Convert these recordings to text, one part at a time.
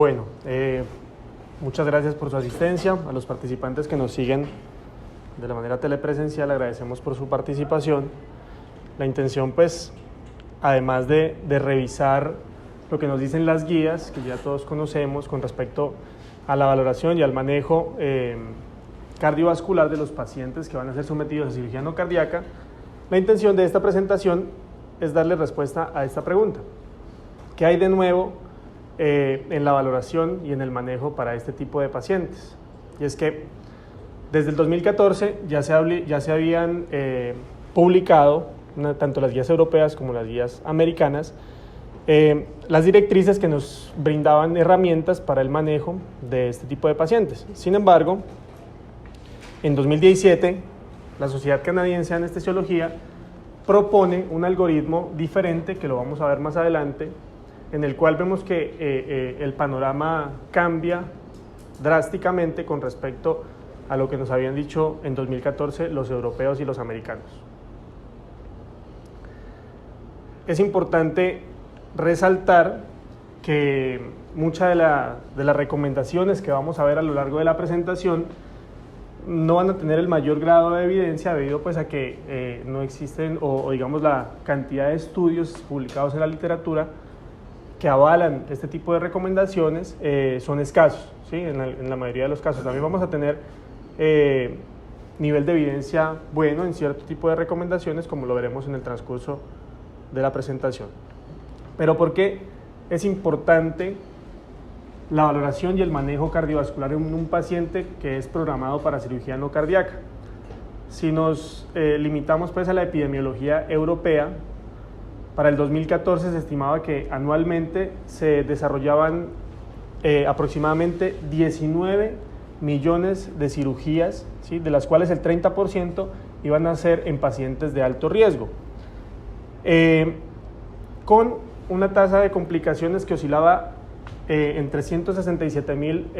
Bueno, muchas gracias por su asistencia. A los participantes que nos siguen de la manera telepresencial, agradecemos por su participación. La intención, pues, además de revisar lo que nos dicen las guías, que ya todos conocemos, con respecto a la valoración y al manejo cardiovascular de los pacientes que van a ser sometidos a cirugía no cardíaca, la intención de esta presentación es darle respuesta a esta pregunta. ¿Qué hay de nuevo en la valoración y en el manejo para este tipo de pacientes? Y es que desde el 2014 ya se habían publicado, tanto las guías europeas como las guías americanas, las directrices que nos brindaban herramientas para el manejo de este tipo de pacientes. Sin embargo, en 2017, la Sociedad Canadiense de Anestesiología propone un algoritmo diferente, que lo vamos a ver más adelante, en el cual vemos que el panorama cambia drásticamente con respecto a lo que nos habían dicho en 2014 los europeos y los americanos. Es importante resaltar que muchas de las recomendaciones que vamos a ver a lo largo de la presentación no van a tener el mayor grado de evidencia debido pues a que no existen o digamos la cantidad de estudios publicados en la literatura que avalan este tipo de recomendaciones son escasos, ¿sí? En la mayoría de los casos. También vamos a tener nivel de evidencia bueno en cierto tipo de recomendaciones, como lo veremos en el transcurso de la presentación. Pero ¿por qué es importante la valoración y el manejo cardiovascular en un paciente que es programado para cirugía no cardíaca? Si nos limitamos pues a la epidemiología europea, para el 2014 se estimaba que anualmente se desarrollaban aproximadamente 19 millones de cirugías, ¿sí? De las cuales el 30% iban a ser en pacientes de alto riesgo, con una tasa de complicaciones que oscilaba entre 167,000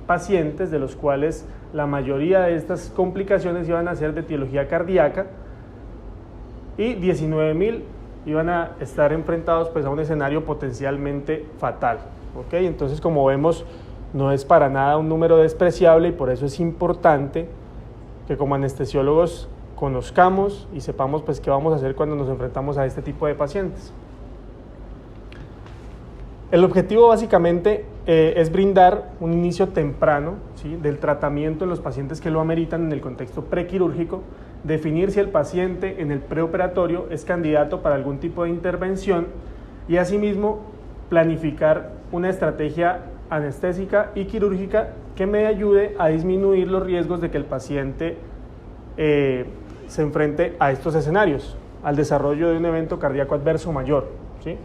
pacientes, de los cuales la mayoría de estas complicaciones iban a ser de etiología cardíaca, y 19,000 iban a estar enfrentados pues a un escenario potencialmente fatal, ¿ok? Entonces, como vemos, no es para nada un número despreciable, y por eso es importante que como anestesiólogos conozcamos y sepamos pues qué vamos a hacer cuando nos enfrentamos a este tipo de pacientes. El objetivo básicamente es brindar un inicio temprano, ¿sí?, del tratamiento en los pacientes que lo ameritan en el contexto prequirúrgico, definir si el paciente en el preoperatorio es candidato para algún tipo de intervención y asimismo planificar una estrategia anestésica y quirúrgica que me ayude a disminuir los riesgos de que el paciente se enfrente a estos escenarios, al desarrollo de un evento cardíaco adverso mayor, ¿sí?,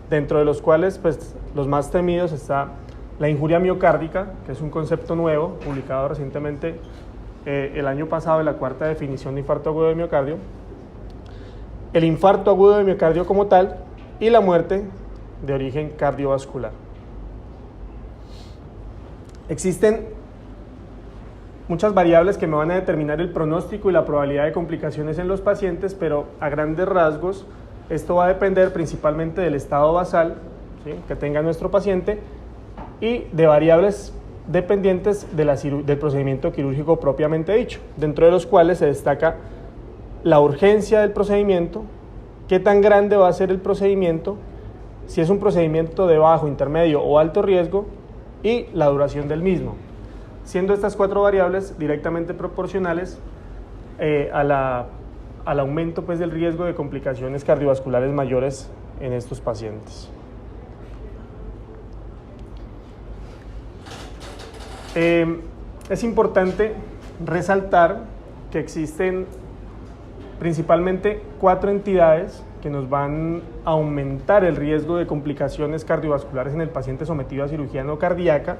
dentro de los cuales pues, los más temidos está la injuria miocárdica, que es un concepto nuevo, publicado recientemente el año pasado en la cuarta definición de infarto agudo de miocardio, el infarto agudo de miocardio como tal y la muerte de origen cardiovascular. Existen muchas variables que me van a determinar el pronóstico y la probabilidad de complicaciones en los pacientes, pero a grandes rasgos esto va a depender principalmente del estado basal, ¿sí?, que tenga nuestro paciente, y de variables dependientes del procedimiento quirúrgico propiamente dicho, dentro de los cuales se destaca la urgencia del procedimiento, qué tan grande va a ser el procedimiento, si es un procedimiento de bajo, intermedio o alto riesgo, y la duración del mismo, siendo estas cuatro variables directamente proporcionales al aumento pues, del riesgo de complicaciones cardiovasculares mayores en estos pacientes. Es importante resaltar que existen principalmente 4 entidades que nos van a aumentar el riesgo de complicaciones cardiovasculares en el paciente sometido a cirugía no cardíaca,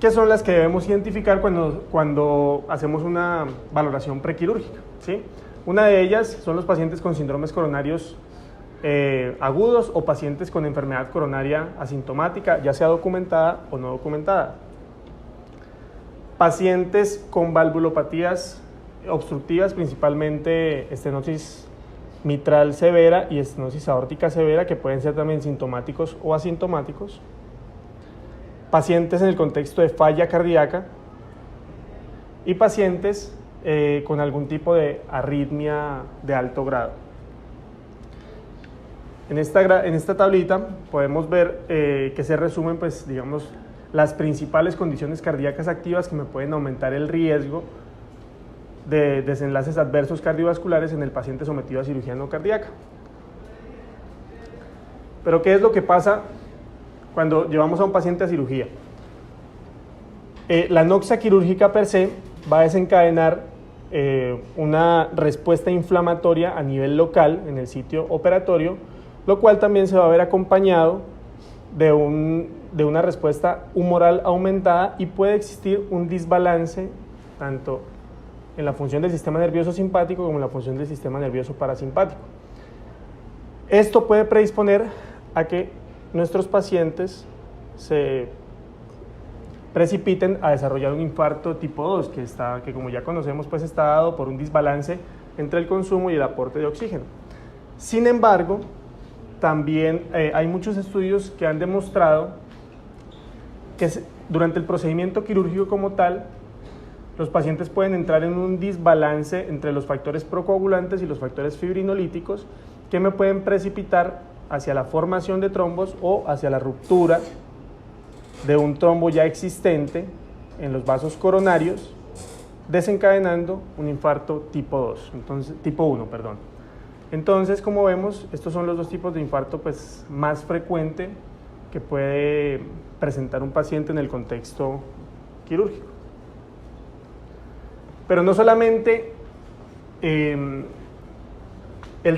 que son las que debemos identificar cuando hacemos una valoración prequirúrgica, ¿sí? Una de ellas son los pacientes con síndromes coronarios agudos o pacientes con enfermedad coronaria asintomática, ya sea documentada o no documentada. Pacientes con valvulopatías obstructivas, principalmente estenosis mitral severa y estenosis aórtica severa, que pueden ser también sintomáticos o asintomáticos. pacientes en el contexto de falla cardíaca y pacientes con algún tipo de arritmia de alto grado. En esta tablita podemos ver que se resumen, pues, digamos, las principales condiciones cardíacas activas que me pueden aumentar el riesgo de desenlaces adversos cardiovasculares en el paciente sometido a cirugía no cardíaca. Pero ¿qué es lo que pasa cuando llevamos a un paciente a cirugía? La anoxia quirúrgica per se va a desencadenar una respuesta inflamatoria a nivel local en el sitio operatorio, lo cual también se va a ver acompañado de una respuesta humoral aumentada, y puede existir un desbalance tanto en la función del sistema nervioso simpático como en la función del sistema nervioso parasimpático. Esto puede predisponer a que nuestros pacientes se precipiten a desarrollar un infarto tipo 2, que como ya conocemos, pues está dado por un desbalance entre el consumo y el aporte de oxígeno. Sin embargo, también hay muchos estudios que han demostrado que durante el procedimiento quirúrgico como tal, los pacientes pueden entrar en un desbalance entre los factores procoagulantes y los factores fibrinolíticos, que me pueden precipitar hacia la formación de trombos o hacia la ruptura de un trombo ya existente en los vasos coronarios, desencadenando un infarto tipo 1. Entonces, como vemos, estos son los dos tipos de infarto, pues, más frecuente que puede presentar un paciente en el contexto quirúrgico. Pero no solamente el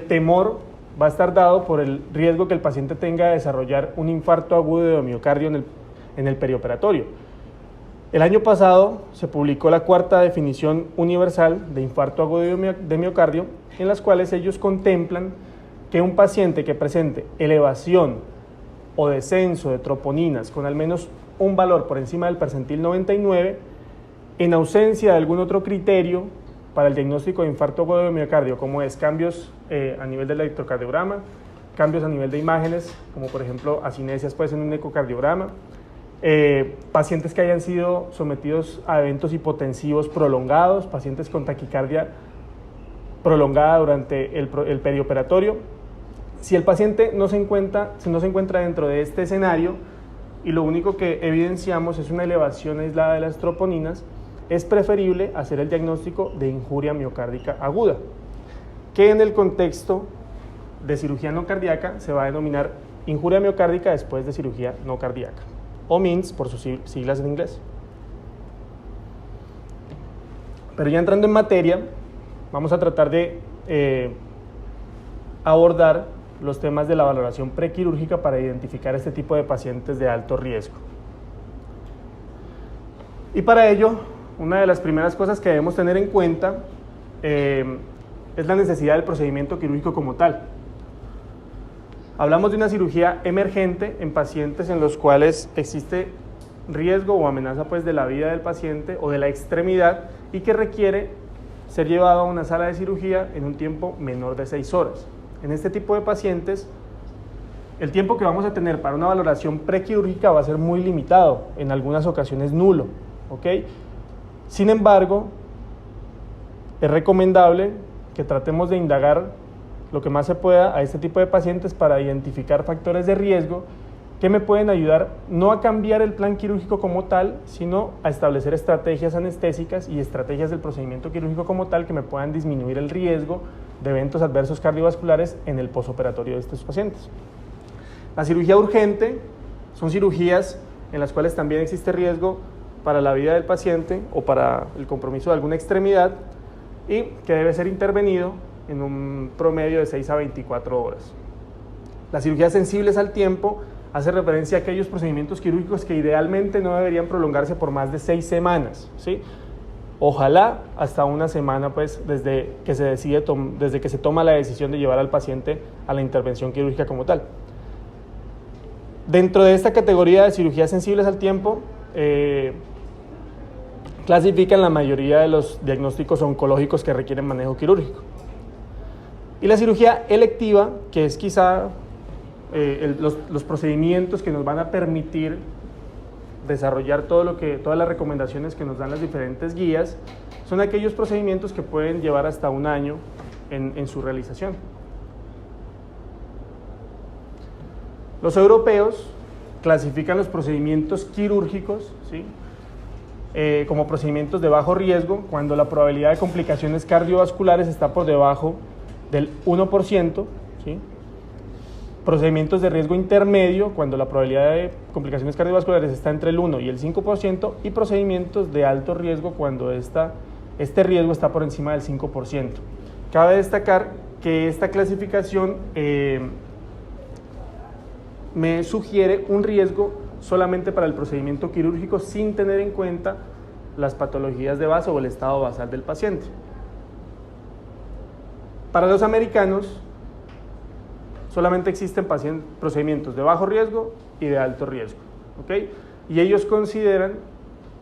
temor va a estar dado por el riesgo que el paciente tenga de desarrollar un infarto agudo de miocardio en el perioperatorio. El año pasado se publicó la 4ª definición universal de infarto agudo de miocardio, en las cuales ellos contemplan que un paciente que presente elevación o descenso de troponinas con al menos un valor por encima del percentil 99, en ausencia de algún otro criterio para el diagnóstico de infarto agudo de miocardio, como es cambios a nivel del electrocardiograma, cambios a nivel de imágenes, como por ejemplo acinesias pues en un ecocardiograma, pacientes que hayan sido sometidos a eventos hipotensivos prolongados, pacientes con taquicardia prolongada durante el perioperatorio. Si el paciente no se encuentra dentro de este escenario y lo único que evidenciamos es una elevación aislada de las troponinas, es preferible hacer el diagnóstico de injuria miocárdica aguda, que en el contexto de cirugía no cardíaca se va a denominar injuria miocárdica después de cirugía no cardíaca, o MINS por sus siglas en inglés. Pero ya entrando en materia, vamos a tratar de abordar los temas de la valoración prequirúrgica para identificar este tipo de pacientes de alto riesgo. Y para ello, una de las primeras cosas que debemos tener en cuenta es la necesidad del procedimiento quirúrgico como tal. Hablamos de una cirugía emergente en pacientes en los cuales existe riesgo o amenaza pues de la vida del paciente o de la extremidad, y que requiere ser llevado a una sala de cirugía en un tiempo menor de 6 horas. En este tipo de pacientes, el tiempo que vamos a tener para una valoración prequirúrgica va a ser muy limitado, en algunas ocasiones nulo, ¿ok? Sin embargo, es recomendable que tratemos de indagar lo que más se pueda a este tipo de pacientes para identificar factores de riesgo que me pueden ayudar no a cambiar el plan quirúrgico como tal, sino a establecer estrategias anestésicas y estrategias del procedimiento quirúrgico como tal que me puedan disminuir el riesgo de eventos adversos cardiovasculares en el posoperatorio de estos pacientes. La cirugía urgente son cirugías en las cuales también existe riesgo para la vida del paciente o para el compromiso de alguna extremidad, y que debe ser intervenido en un promedio de 6 a 24 horas. Las cirugías sensibles al tiempo hace referencia a aquellos procedimientos quirúrgicos que idealmente no deberían prolongarse por más de 6 semanas, ¿sí? Ojalá hasta una semana, pues, desde que se toma la decisión de llevar al paciente a la intervención quirúrgica como tal. Dentro de esta categoría de cirugías sensibles al tiempo, clasifican la mayoría de los diagnósticos oncológicos que requieren manejo quirúrgico. Y la cirugía electiva, que es quizá los procedimientos que nos van a permitir desarrollar todas las recomendaciones que nos dan las diferentes guías, son aquellos procedimientos que pueden llevar hasta un año en su realización. Los europeos clasifican los procedimientos quirúrgicos, ¿sí?, como procedimientos de bajo riesgo cuando la probabilidad de complicaciones cardiovasculares está por debajo del 1%, ¿sí? Procedimientos de riesgo intermedio cuando la probabilidad de complicaciones cardiovasculares está entre el 1 y el 5%, y procedimientos de alto riesgo cuando este riesgo está por encima del 5%. Cabe destacar que esta clasificación me sugiere un riesgo solamente para el procedimiento quirúrgico sin tener en cuenta las patologías de base o el estado basal del paciente. Para los americanos solamente existen procedimientos de bajo riesgo y de alto riesgo, ¿okay? Y ellos consideran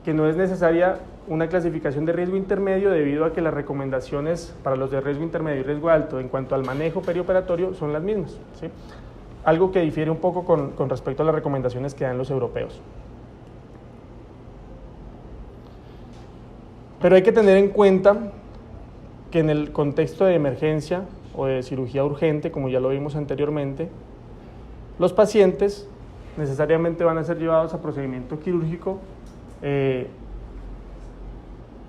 que no es necesaria una clasificación de riesgo intermedio debido a que las recomendaciones para los de riesgo intermedio y riesgo alto en cuanto al manejo perioperatorio son las mismas, ¿sí? Algo que difiere un poco con respecto a las recomendaciones que dan los europeos. Pero hay que tener en cuenta que en el contexto de emergencia o de cirugía urgente, como ya lo vimos anteriormente, los pacientes necesariamente van a ser llevados a procedimiento quirúrgico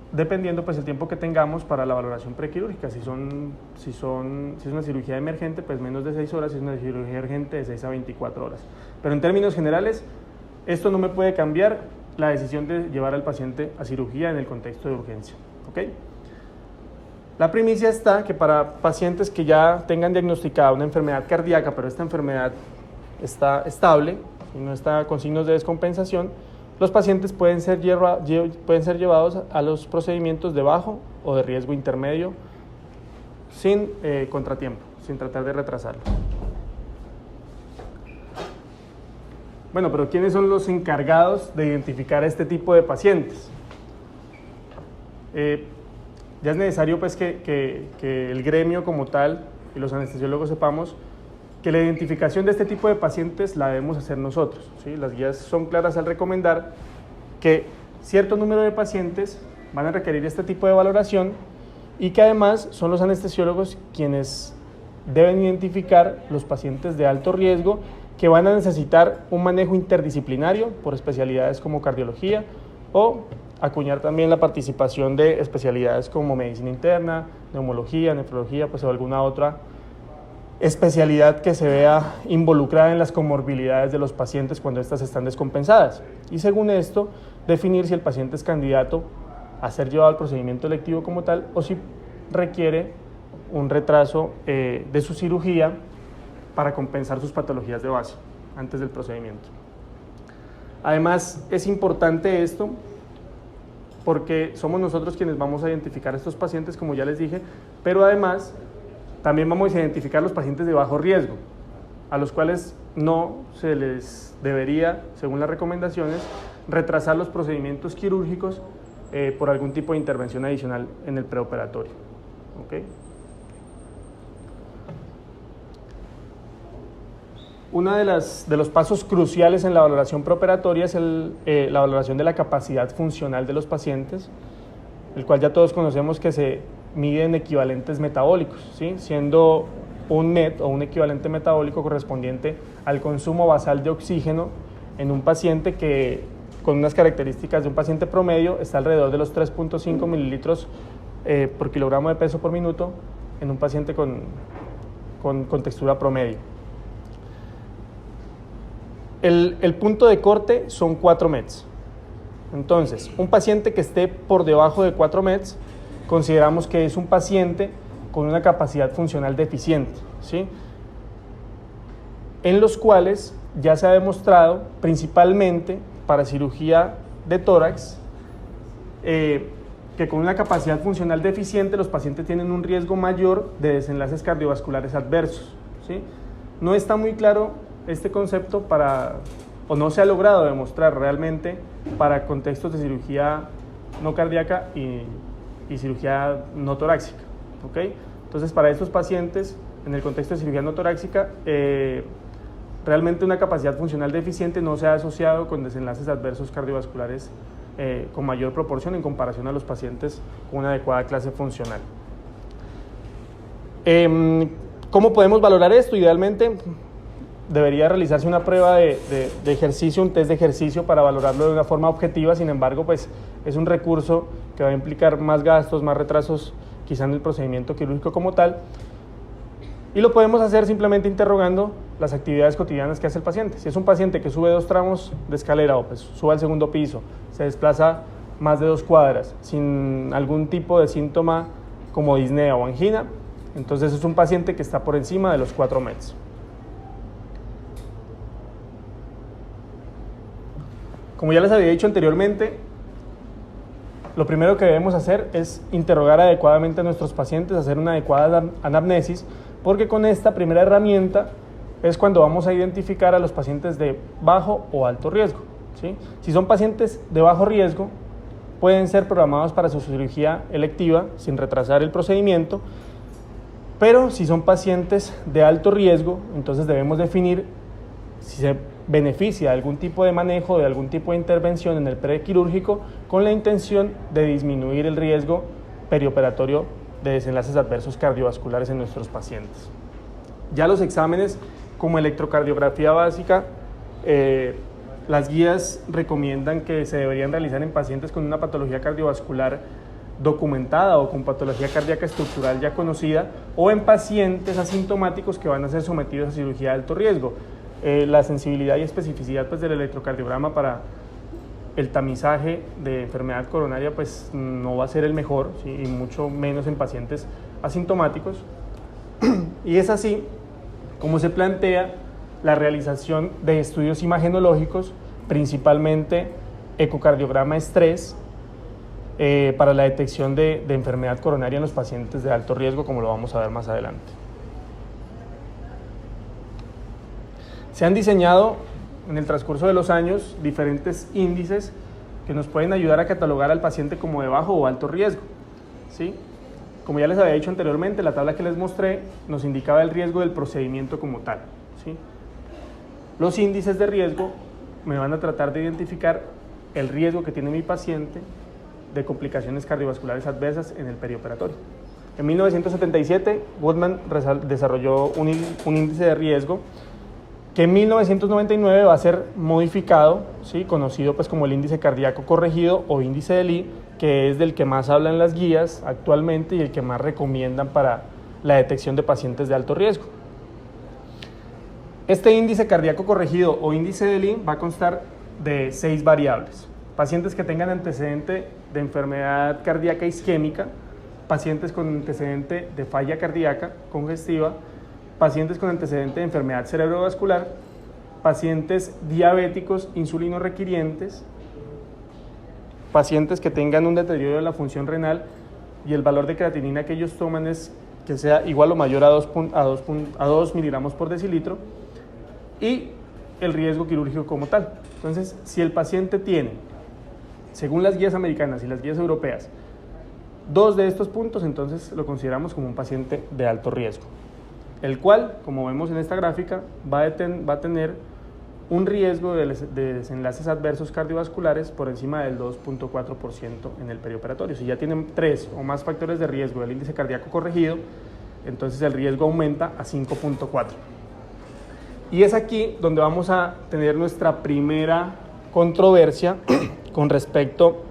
dependiendo pues el tiempo que tengamos para la valoración prequirúrgica. Si es una cirugía emergente, pues menos de 6 horas, si es una cirugía urgente de 6 a 24 horas. Pero en términos generales, esto no me puede cambiar la decisión de llevar al paciente a cirugía en el contexto de urgencia, ¿ok? La primicia está que para pacientes que ya tengan diagnosticada una enfermedad cardíaca, pero esta enfermedad está estable y no está con signos de descompensación, los pacientes pueden ser llevados a los procedimientos de bajo o de riesgo intermedio sin contratiempo, sin tratar de retrasarlo. Bueno, pero ¿quiénes son los encargados de identificar este tipo de pacientes? Ya es necesario pues que el gremio como tal y los anestesiólogos sepamos que la identificación de este tipo de pacientes la debemos hacer nosotros, ¿sí? Las guías son claras al recomendar que cierto número de pacientes van a requerir este tipo de valoración y que además son los anestesiólogos quienes deben identificar los pacientes de alto riesgo que van a necesitar un manejo interdisciplinario por especialidades como cardiología o acuñar también la participación de especialidades como medicina interna, neumología, nefrología, pues o alguna otra especialidad que se vea involucrada en las comorbilidades de los pacientes cuando éstas están descompensadas. Y según esto, definir si el paciente es candidato a ser llevado al procedimiento electivo como tal o si requiere un retraso de su cirugía para compensar sus patologías de base antes del procedimiento. Además, es importante esto porque somos nosotros quienes vamos a identificar a estos pacientes, como ya les dije, pero además también vamos a identificar los pacientes de bajo riesgo, a los cuales no se les debería, según las recomendaciones, retrasar los procedimientos quirúrgicos por algún tipo de intervención adicional en el preoperatorio. ¿Okay? Uno de los pasos cruciales en la valoración preoperatoria es la valoración de la capacidad funcional de los pacientes, el cual ya todos conocemos que se mide en equivalentes metabólicos, ¿sí? Siendo un MET o un equivalente metabólico correspondiente al consumo basal de oxígeno en un paciente que, con unas características de un paciente promedio, está alrededor de los 3.5 mililitros por kilogramo de peso por minuto en un paciente con textura promedio. El punto de corte son 4 METs. Entonces, un paciente que esté por debajo de 4 METs, consideramos que es un paciente con una capacidad funcional deficiente, ¿sí? En los cuales ya se ha demostrado, principalmente para cirugía de tórax, que con una capacidad funcional deficiente los pacientes tienen un riesgo mayor de desenlaces cardiovasculares adversos, ¿sí? No está muy claro este concepto o no se ha logrado demostrar realmente para contextos de cirugía no cardíaca y cirugía no torácica, ¿ok? Entonces, para estos pacientes, en el contexto de cirugía no torácica, realmente una capacidad funcional deficiente no se ha asociado con desenlaces adversos cardiovasculares con mayor proporción en comparación a los pacientes con una adecuada clase funcional. ¿Cómo podemos valorar esto? Idealmente debería realizarse una prueba de ejercicio, un test de ejercicio para valorarlo de una forma objetiva. Sin embargo, pues es un recurso que va a implicar más gastos, más retrasos quizá en el procedimiento quirúrgico como tal, y lo podemos hacer simplemente interrogando las actividades cotidianas que hace el paciente. Si es un paciente que sube 2 tramos de escalera o pues sube al segundo piso, se desplaza más de 2 cuadras sin algún tipo de síntoma como disnea o angina, entonces es un paciente que está por encima de los 4 METs. Como ya les había dicho anteriormente, lo primero que debemos hacer es interrogar adecuadamente a nuestros pacientes, hacer una adecuada anamnesis, porque con esta primera herramienta es cuando vamos a identificar a los pacientes de bajo o alto riesgo, ¿sí? Si son pacientes de bajo riesgo, pueden ser programados para su cirugía electiva sin retrasar el procedimiento, pero si son pacientes de alto riesgo, entonces debemos definir si se beneficia de algún tipo de manejo, de algún tipo de intervención en el prequirúrgico con la intención de disminuir el riesgo perioperatorio de desenlaces adversos cardiovasculares en nuestros pacientes. Ya los exámenes como electrocardiografía básica, las guías recomiendan que se deberían realizar en pacientes con una patología cardiovascular documentada o con patología cardíaca estructural ya conocida, o en pacientes asintomáticos que van a ser sometidos a cirugía de alto riesgo. La sensibilidad y especificidad pues, del electrocardiograma para el tamizaje de enfermedad coronaria pues, no va a ser el mejor, ¿sí? Y mucho menos en pacientes asintomáticos. Y es así como se plantea la realización de estudios imagenológicos, principalmente ecocardiograma estrés, para la detección de enfermedad coronaria en los pacientes de alto riesgo, como lo vamos a ver más adelante. Se han diseñado en el transcurso de los años diferentes índices que nos pueden ayudar a catalogar al paciente como de bajo o alto riesgo, ¿sí? Como ya les había dicho anteriormente, la tabla que les mostré nos indicaba el riesgo del procedimiento como tal, ¿sí? Los índices de riesgo me van a tratar de identificar el riesgo que tiene mi paciente de complicaciones cardiovasculares adversas en el perioperatorio. En 1977, Goodman desarrolló un índice de riesgo que en 1999 va a ser modificado, ¿sí? Conocido pues como el índice cardíaco corregido o índice de Lee, que es del que más hablan las guías actualmente y el que más recomiendan para la detección de pacientes de alto riesgo. Este índice cardíaco corregido o índice de Lee va a constar de 6 variables. Pacientes que tengan antecedente de enfermedad cardíaca isquémica, pacientes con antecedente de falla cardíaca congestiva, pacientes con antecedente de enfermedad cerebrovascular, pacientes diabéticos insulino requirientes, pacientes que tengan un deterioro de la función renal y el valor de creatinina que ellos toman es que sea igual o mayor a 2 miligramos por decilitro, y el riesgo quirúrgico como tal. Entonces, si el paciente tiene, según las guías americanas y las guías europeas, 2 de estos puntos, entonces lo consideramos como un paciente de alto riesgo, el cual, como vemos en esta gráfica, va a tener un riesgo de desenlaces adversos cardiovasculares por encima del 2.4% en el perioperatorio. Si ya tienen 3 o más factores de riesgo del índice cardíaco corregido, entonces el riesgo aumenta a 5.4. Y es aquí donde vamos a tener nuestra primera controversia con respecto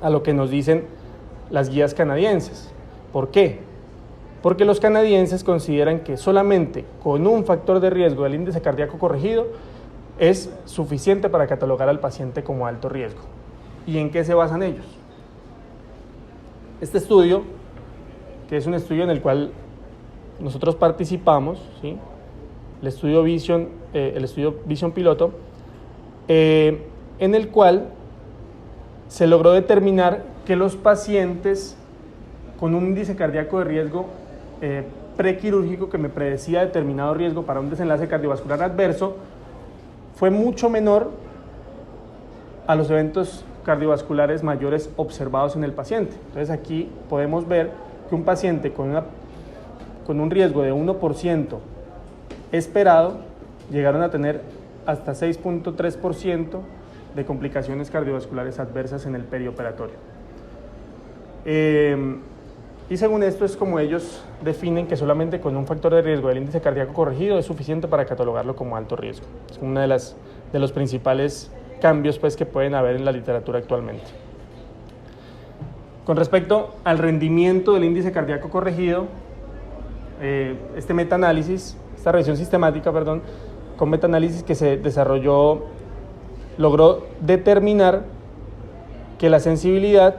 a lo que nos dicen las guías canadienses. ¿Por qué? Porque los canadienses consideran que solamente con un factor de riesgo del índice cardíaco corregido es suficiente para catalogar al paciente como alto riesgo. ¿Y en qué se basan ellos? Este estudio, que es un estudio en el cual nosotros participamos, ¿sí? el estudio Vision Piloto, en el cual se logró determinar que los pacientes con un índice cardíaco de riesgo prequirúrgico que me predecía determinado riesgo para un desenlace cardiovascular adverso fue mucho menor a los eventos cardiovasculares mayores observados en el paciente. Entonces aquí podemos ver que un paciente con un riesgo de 1% esperado llegaron a tener hasta 6.3% de complicaciones cardiovasculares adversas en el perioperatorio. Y según esto es como ellos definen que solamente con un factor de riesgo del índice cardíaco corregido es suficiente para catalogarlo como alto riesgo. Es uno de los principales cambios pues, que pueden haber en la literatura actualmente. Con respecto al rendimiento del índice cardíaco corregido, esta revisión sistemática, con metaanálisis que se desarrolló, logró determinar que la sensibilidad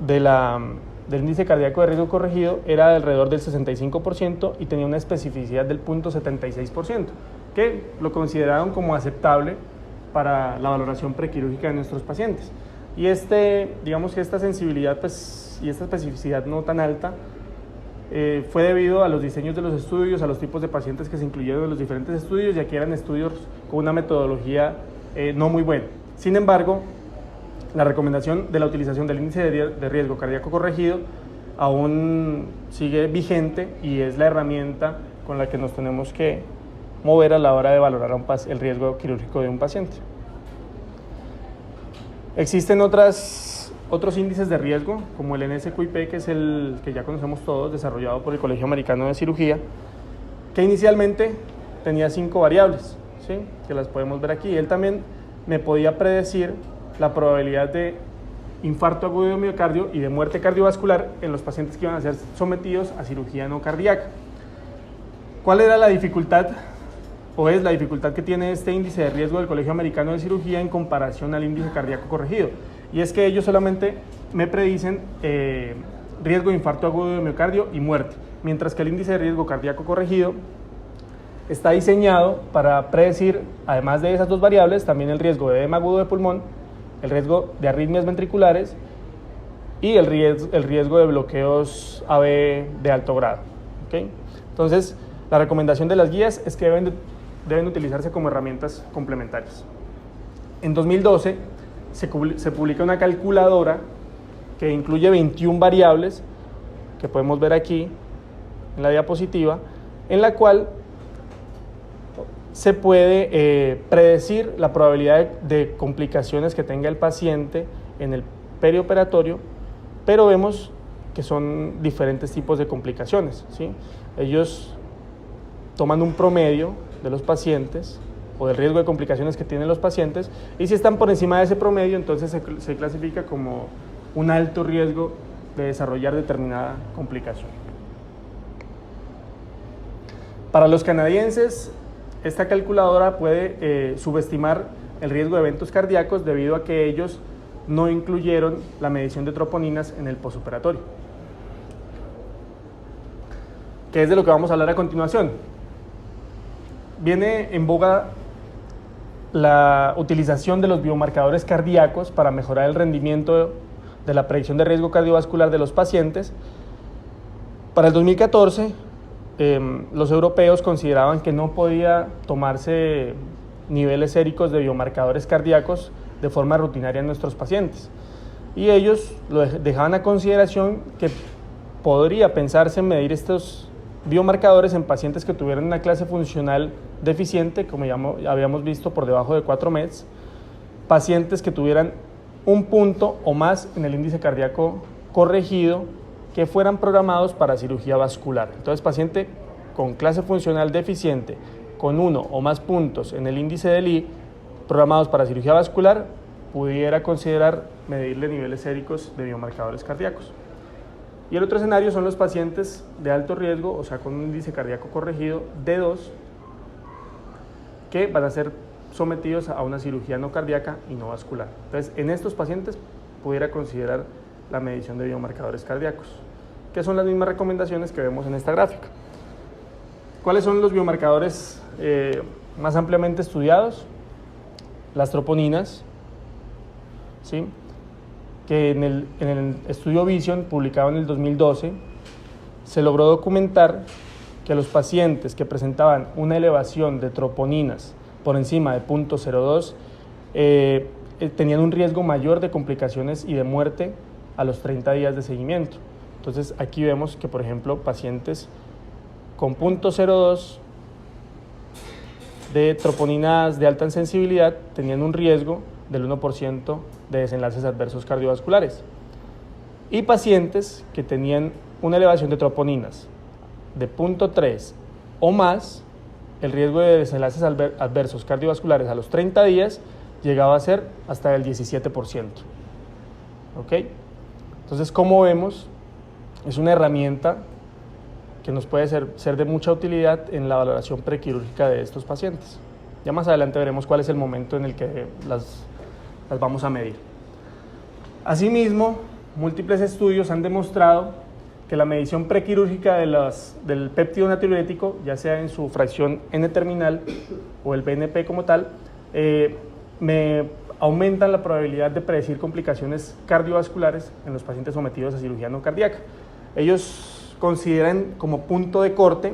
del índice cardíaco de riesgo corregido era de alrededor del 65% y tenía una especificidad del 0.76%, que lo consideraron como aceptable para la valoración prequirúrgica de nuestros pacientes. Y digamos que esta sensibilidad y esta especificidad no tan alta fue debido a los diseños de los estudios, a los tipos de pacientes que se incluyeron en los diferentes estudios, ya que eran estudios con una metodología no muy buena. Sin embargo, la recomendación de la utilización del índice de riesgo cardíaco corregido aún sigue vigente y es la herramienta con la que nos tenemos que mover a la hora de valorar el riesgo quirúrgico de un paciente. Existen otros índices de riesgo, como el NSQIP, que es el que ya conocemos todos, desarrollado por el Colegio Americano de Cirugía, que inicialmente tenía 5 variables, ¿sí? Que las podemos ver aquí. Él también me podía predecir la probabilidad de infarto agudo de miocardio y de muerte cardiovascular en los pacientes que iban a ser sometidos a cirugía no cardíaca. ¿Cuál era la dificultad o es la dificultad que tiene este índice de riesgo del Colegio Americano de Cirugía en comparación al índice cardíaco corregido? Y es que ellos solamente me predicen riesgo de infarto agudo de miocardio y muerte, mientras que el índice de riesgo cardíaco corregido está diseñado para predecir, además de esas 2 variables, también el riesgo de edema agudo de pulmón, el riesgo de arritmias ventriculares y el riesgo de bloqueos AV de alto grado. ¿Okay? Entonces, la recomendación de las guías es que deben utilizarse como herramientas complementarias. En 2012 se publica una calculadora que incluye 21 variables, que podemos ver aquí en la diapositiva, en la cual se puede predecir la probabilidad de complicaciones que tenga el paciente en el perioperatorio, pero vemos que son diferentes tipos de complicaciones, ¿sí? Ellos toman un promedio de los pacientes o del riesgo de complicaciones que tienen los pacientes, y si están por encima de ese promedio, entonces se clasifica como un alto riesgo de desarrollar determinada complicación. Para los canadienses, esta calculadora puede subestimar el riesgo de eventos cardíacos debido a que ellos no incluyeron la medición de troponinas en el postoperatorio, que es de lo que vamos a hablar a continuación. Viene en boga la utilización de los biomarcadores cardíacos para mejorar el rendimiento de la predicción de riesgo cardiovascular de los pacientes. Para el 2014, los europeos consideraban que no podía tomarse niveles séricos de biomarcadores cardíacos de forma rutinaria en nuestros pacientes, y ellos lo dejaban a consideración que podría pensarse en medir estos biomarcadores en pacientes que tuvieran una clase funcional deficiente, como ya habíamos visto, por debajo de 4 METs, pacientes que tuvieran un punto o más en el índice cardíaco corregido, que fueran programados para cirugía vascular. Entonces, paciente con clase funcional deficiente, con 1 o más puntos en el índice del I, programados para cirugía vascular, pudiera considerar medirle niveles séricos de biomarcadores cardíacos. Y el otro escenario son los pacientes de alto riesgo, o sea, con un índice cardíaco corregido D2, que van a ser sometidos a una cirugía no cardíaca y no vascular. Entonces, en estos pacientes pudiera considerar la medición de biomarcadores cardíacos, que son las mismas recomendaciones que vemos en esta gráfica. ¿Cuáles son los biomarcadores más ampliamente estudiados? Las troponinas, ¿sí? Que en el estudio Vision, publicado en el 2012, se logró documentar que los pacientes que presentaban una elevación de troponinas por encima de 0.02 tenían un riesgo mayor de complicaciones y de muerte a los 30 días de seguimiento. Entonces, aquí vemos que, por ejemplo, pacientes con 0.02 de troponinas de alta sensibilidad tenían un riesgo del 1% de desenlaces adversos cardiovasculares. Y pacientes que tenían una elevación de troponinas de 0.3 o más, el riesgo de desenlaces adversos cardiovasculares a los 30 días llegaba a ser hasta el 17%. ¿Ok? Entonces, como vemos, es una herramienta que nos puede ser de mucha utilidad en la valoración prequirúrgica de estos pacientes. Ya más adelante veremos cuál es el momento en el que las vamos a medir. Asimismo, múltiples estudios han demostrado que la medición prequirúrgica del péptido natriurético, ya sea en su fracción N-terminal o el BNP como tal, me aumentan la probabilidad de predecir complicaciones cardiovasculares en los pacientes sometidos a cirugía no cardíaca. Ellos consideran como punto de corte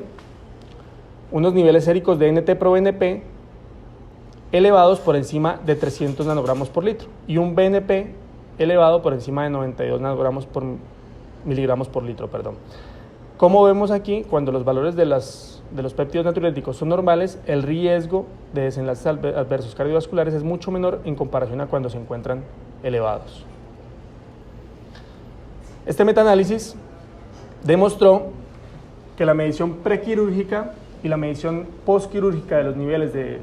unos niveles séricos de NT-proBNP elevados por encima de 300 nanogramos por litro y un BNP elevado por encima de 92 nanogramos por miligramos por litro. Como vemos aquí, cuando los valores de los péptidos natriuréticos son normales, el riesgo de desenlaces adversos cardiovasculares es mucho menor en comparación a cuando se encuentran elevados. Este metaanálisis demostró que la medición prequirúrgica y la medición postquirúrgica de los niveles de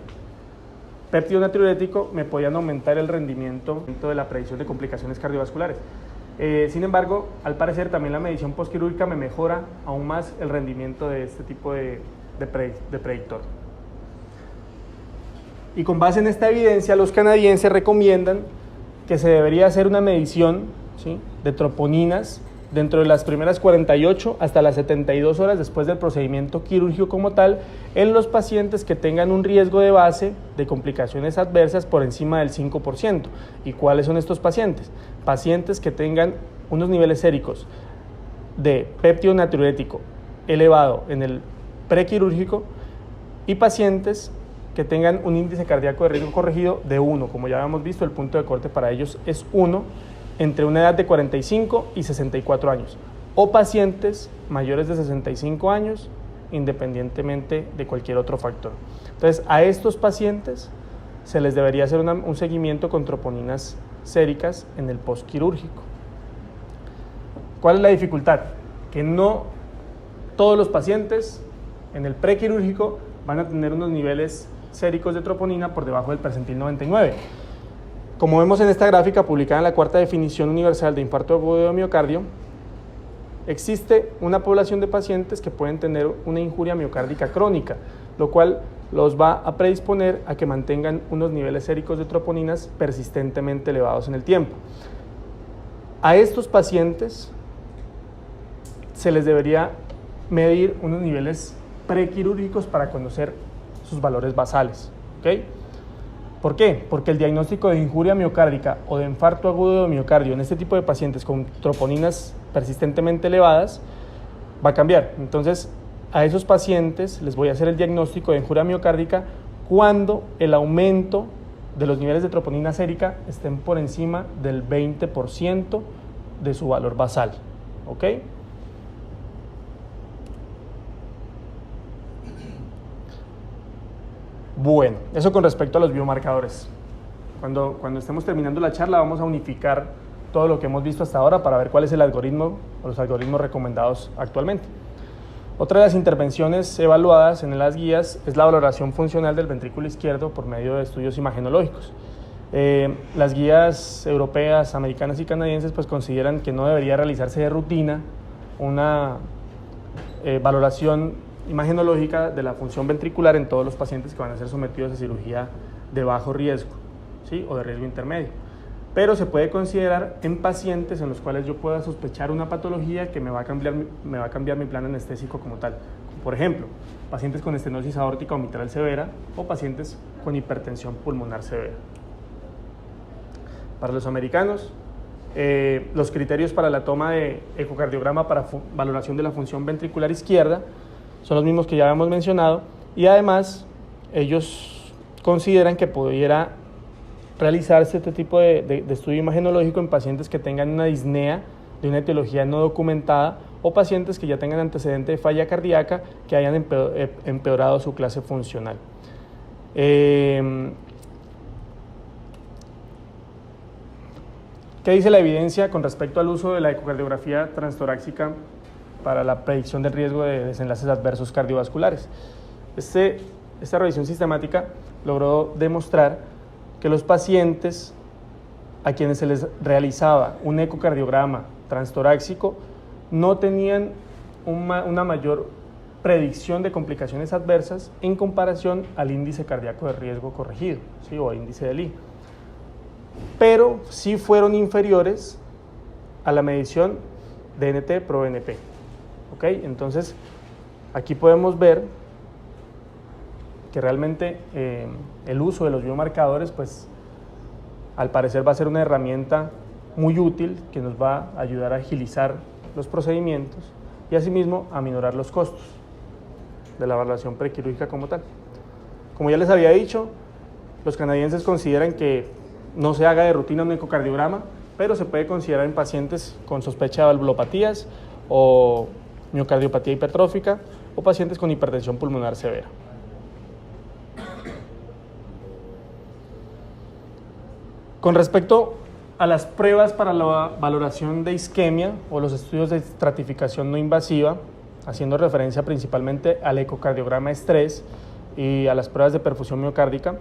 péptido natriurético me podían aumentar el rendimiento de la predicción de complicaciones cardiovasculares. Sin embargo, al parecer también la medición postquirúrgica me mejora aún más el rendimiento de este tipo de predictor. Y con base en esta evidencia, los canadienses recomiendan que se debería hacer una medición, ¿sí?, de troponinas dentro de las primeras 48 hasta las 72 horas después del procedimiento quirúrgico como tal, en los pacientes que tengan un riesgo de base de complicaciones adversas por encima del 5%. ¿Y cuáles son estos pacientes? Pacientes que tengan unos niveles séricos de péptido natriurético elevado en el prequirúrgico y pacientes que tengan un índice cardíaco de riesgo corregido de 1. Como ya habíamos visto, el punto de corte para ellos es 1, entre una edad de 45 y 64 años, o pacientes mayores de 65 años, independientemente de cualquier otro factor. Entonces, a estos pacientes se les debería hacer un seguimiento con troponinas séricas en el postquirúrgico. ¿Cuál es la dificultad? Que no todos los pacientes en el prequirúrgico van a tener unos niveles séricos de troponina por debajo del percentil 99. Como vemos en esta gráfica publicada en la cuarta definición universal de infarto agudo de miocardio, existe una población de pacientes que pueden tener una injuria miocárdica crónica, lo cual los va a predisponer a que mantengan unos niveles séricos de troponinas persistentemente elevados en el tiempo. A estos pacientes se les debería medir unos niveles prequirúrgicos para conocer sus valores basales, ¿ok? ¿Por qué? Porque el diagnóstico de injuria miocárdica o de infarto agudo de miocardio en este tipo de pacientes con troponinas persistentemente elevadas va a cambiar. Entonces, a esos pacientes les voy a hacer el diagnóstico de injuria miocárdica cuando el aumento de los niveles de troponina sérica estén por encima del 20% de su valor basal, ¿ok? Bueno, eso con respecto a los biomarcadores. Cuando estemos terminando la charla vamos a unificar todo lo que hemos visto hasta ahora para ver cuál es el algoritmo o los algoritmos recomendados actualmente. Otra de las intervenciones evaluadas en las guías es la valoración funcional del ventrículo izquierdo por medio de estudios imagenológicos. Las guías europeas, americanas y canadienses pues consideran que no debería realizarse de rutina una valoración imagenológica de la función ventricular en todos los pacientes que van a ser sometidos a cirugía de bajo riesgo, ¿sí?, o de riesgo intermedio. Pero se puede considerar en pacientes en los cuales yo pueda sospechar una patología que me va a cambiar mi plan anestésico como tal. Por ejemplo, pacientes con estenosis aórtica o mitral severa o pacientes con hipertensión pulmonar severa. Para los americanos, los criterios para la toma de ecocardiograma para valoración de la función ventricular izquierda son los mismos que ya habíamos mencionado y además ellos consideran que pudiera realizarse este tipo de estudio imagenológico en pacientes que tengan una disnea de una etiología no documentada o pacientes que ya tengan antecedente de falla cardíaca que hayan empeorado su clase funcional. ¿Qué dice la evidencia con respecto al uso de la ecocardiografía transtorácica para la predicción del riesgo de desenlaces adversos cardiovasculares? Esta revisión sistemática logró demostrar que los pacientes a quienes se les realizaba un ecocardiograma transtorácico no tenían una mayor predicción de complicaciones adversas en comparación al índice cardíaco de riesgo corregido, ¿sí? O índice de Lee, pero sí fueron inferiores a la medición DNT-proBNP. ¿Ok? Entonces, aquí podemos ver que realmente el uso de los biomarcadores, pues, al parecer va a ser una herramienta muy útil que nos va a ayudar a agilizar los procedimientos y asimismo a minorar los costos de la evaluación prequirúrgica como tal. Como ya les había dicho, los canadienses consideran que no se haga de rutina un ecocardiograma, pero se puede considerar en pacientes con sospecha de valvulopatías o miocardiopatía hipertrófica o pacientes con hipertensión pulmonar severa. Con respecto a las pruebas para la valoración de isquemia o los estudios de estratificación no invasiva, haciendo referencia principalmente al ecocardiograma estrés y a las pruebas de perfusión miocárdica,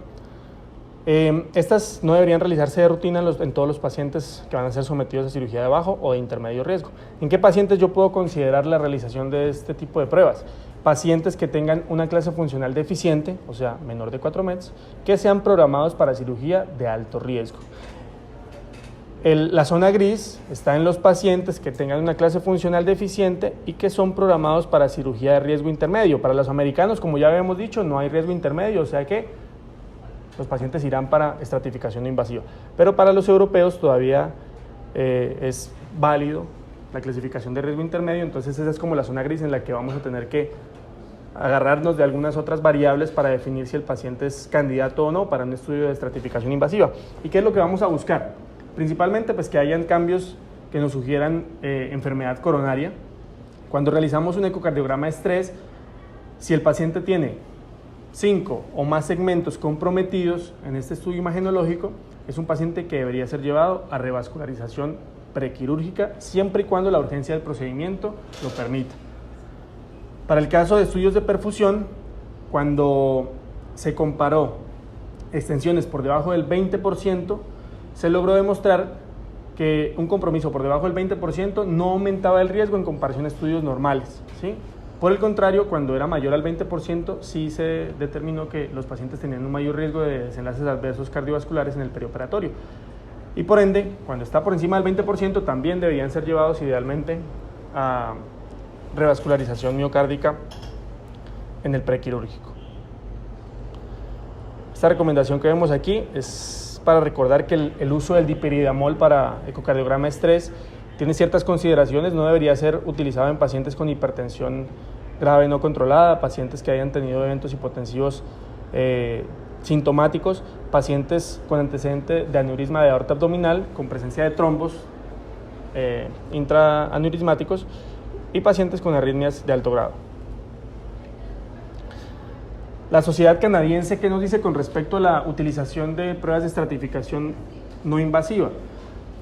estas no deberían realizarse de rutina en todos los pacientes que van a ser sometidos a cirugía de bajo o de intermedio riesgo. ¿En qué pacientes yo puedo considerar la realización de este tipo de pruebas? Pacientes que tengan una clase funcional deficiente, o sea, menor de 4 METs, que sean programados para cirugía de alto riesgo. La zona gris está en los pacientes que tengan una clase funcional deficiente y que son programados para cirugía de riesgo intermedio. Para los americanos, como ya habíamos dicho, no hay riesgo intermedio, o sea que los pacientes irán para estratificación no invasiva. Pero para los europeos todavía es válido la clasificación de riesgo intermedio, entonces esa es como la zona gris en la que vamos a tener que agarrarnos de algunas otras variables para definir si el paciente es candidato o no para un estudio de estratificación invasiva. ¿Y qué es lo que vamos a buscar? Principalmente pues que hayan cambios que nos sugieran enfermedad coronaria. Cuando realizamos un ecocardiograma de estrés, si el paciente tiene 5 o más segmentos comprometidos en este estudio imagenológico, es un paciente que debería ser llevado a revascularización prequirúrgica siempre y cuando la urgencia del procedimiento lo permita. Para el caso de estudios de perfusión, cuando se comparó extensiones por debajo del 20%, se logró demostrar que un compromiso por debajo del 20% no aumentaba el riesgo en comparación a estudios normales, ¿sí? Por el contrario, cuando era mayor al 20%, sí se determinó que los pacientes tenían un mayor riesgo de desenlaces adversos cardiovasculares en el perioperatorio. Y por ende, cuando está por encima del 20%, también deberían ser llevados idealmente a revascularización miocárdica en el prequirúrgico. Esta recomendación que vemos aquí es para recordar que el uso del dipiridamol para ecocardiograma estrés tiene ciertas consideraciones, no debería ser utilizado en pacientes con hipertensión grave no controlada, pacientes que hayan tenido eventos hipotensivos sintomáticos, pacientes con antecedente de aneurisma de aorta abdominal con presencia de trombos intraaneurismáticos y pacientes con arritmias de alto grado. La Sociedad Canadiense, ¿qué nos dice con respecto a la utilización de pruebas de estratificación no invasiva?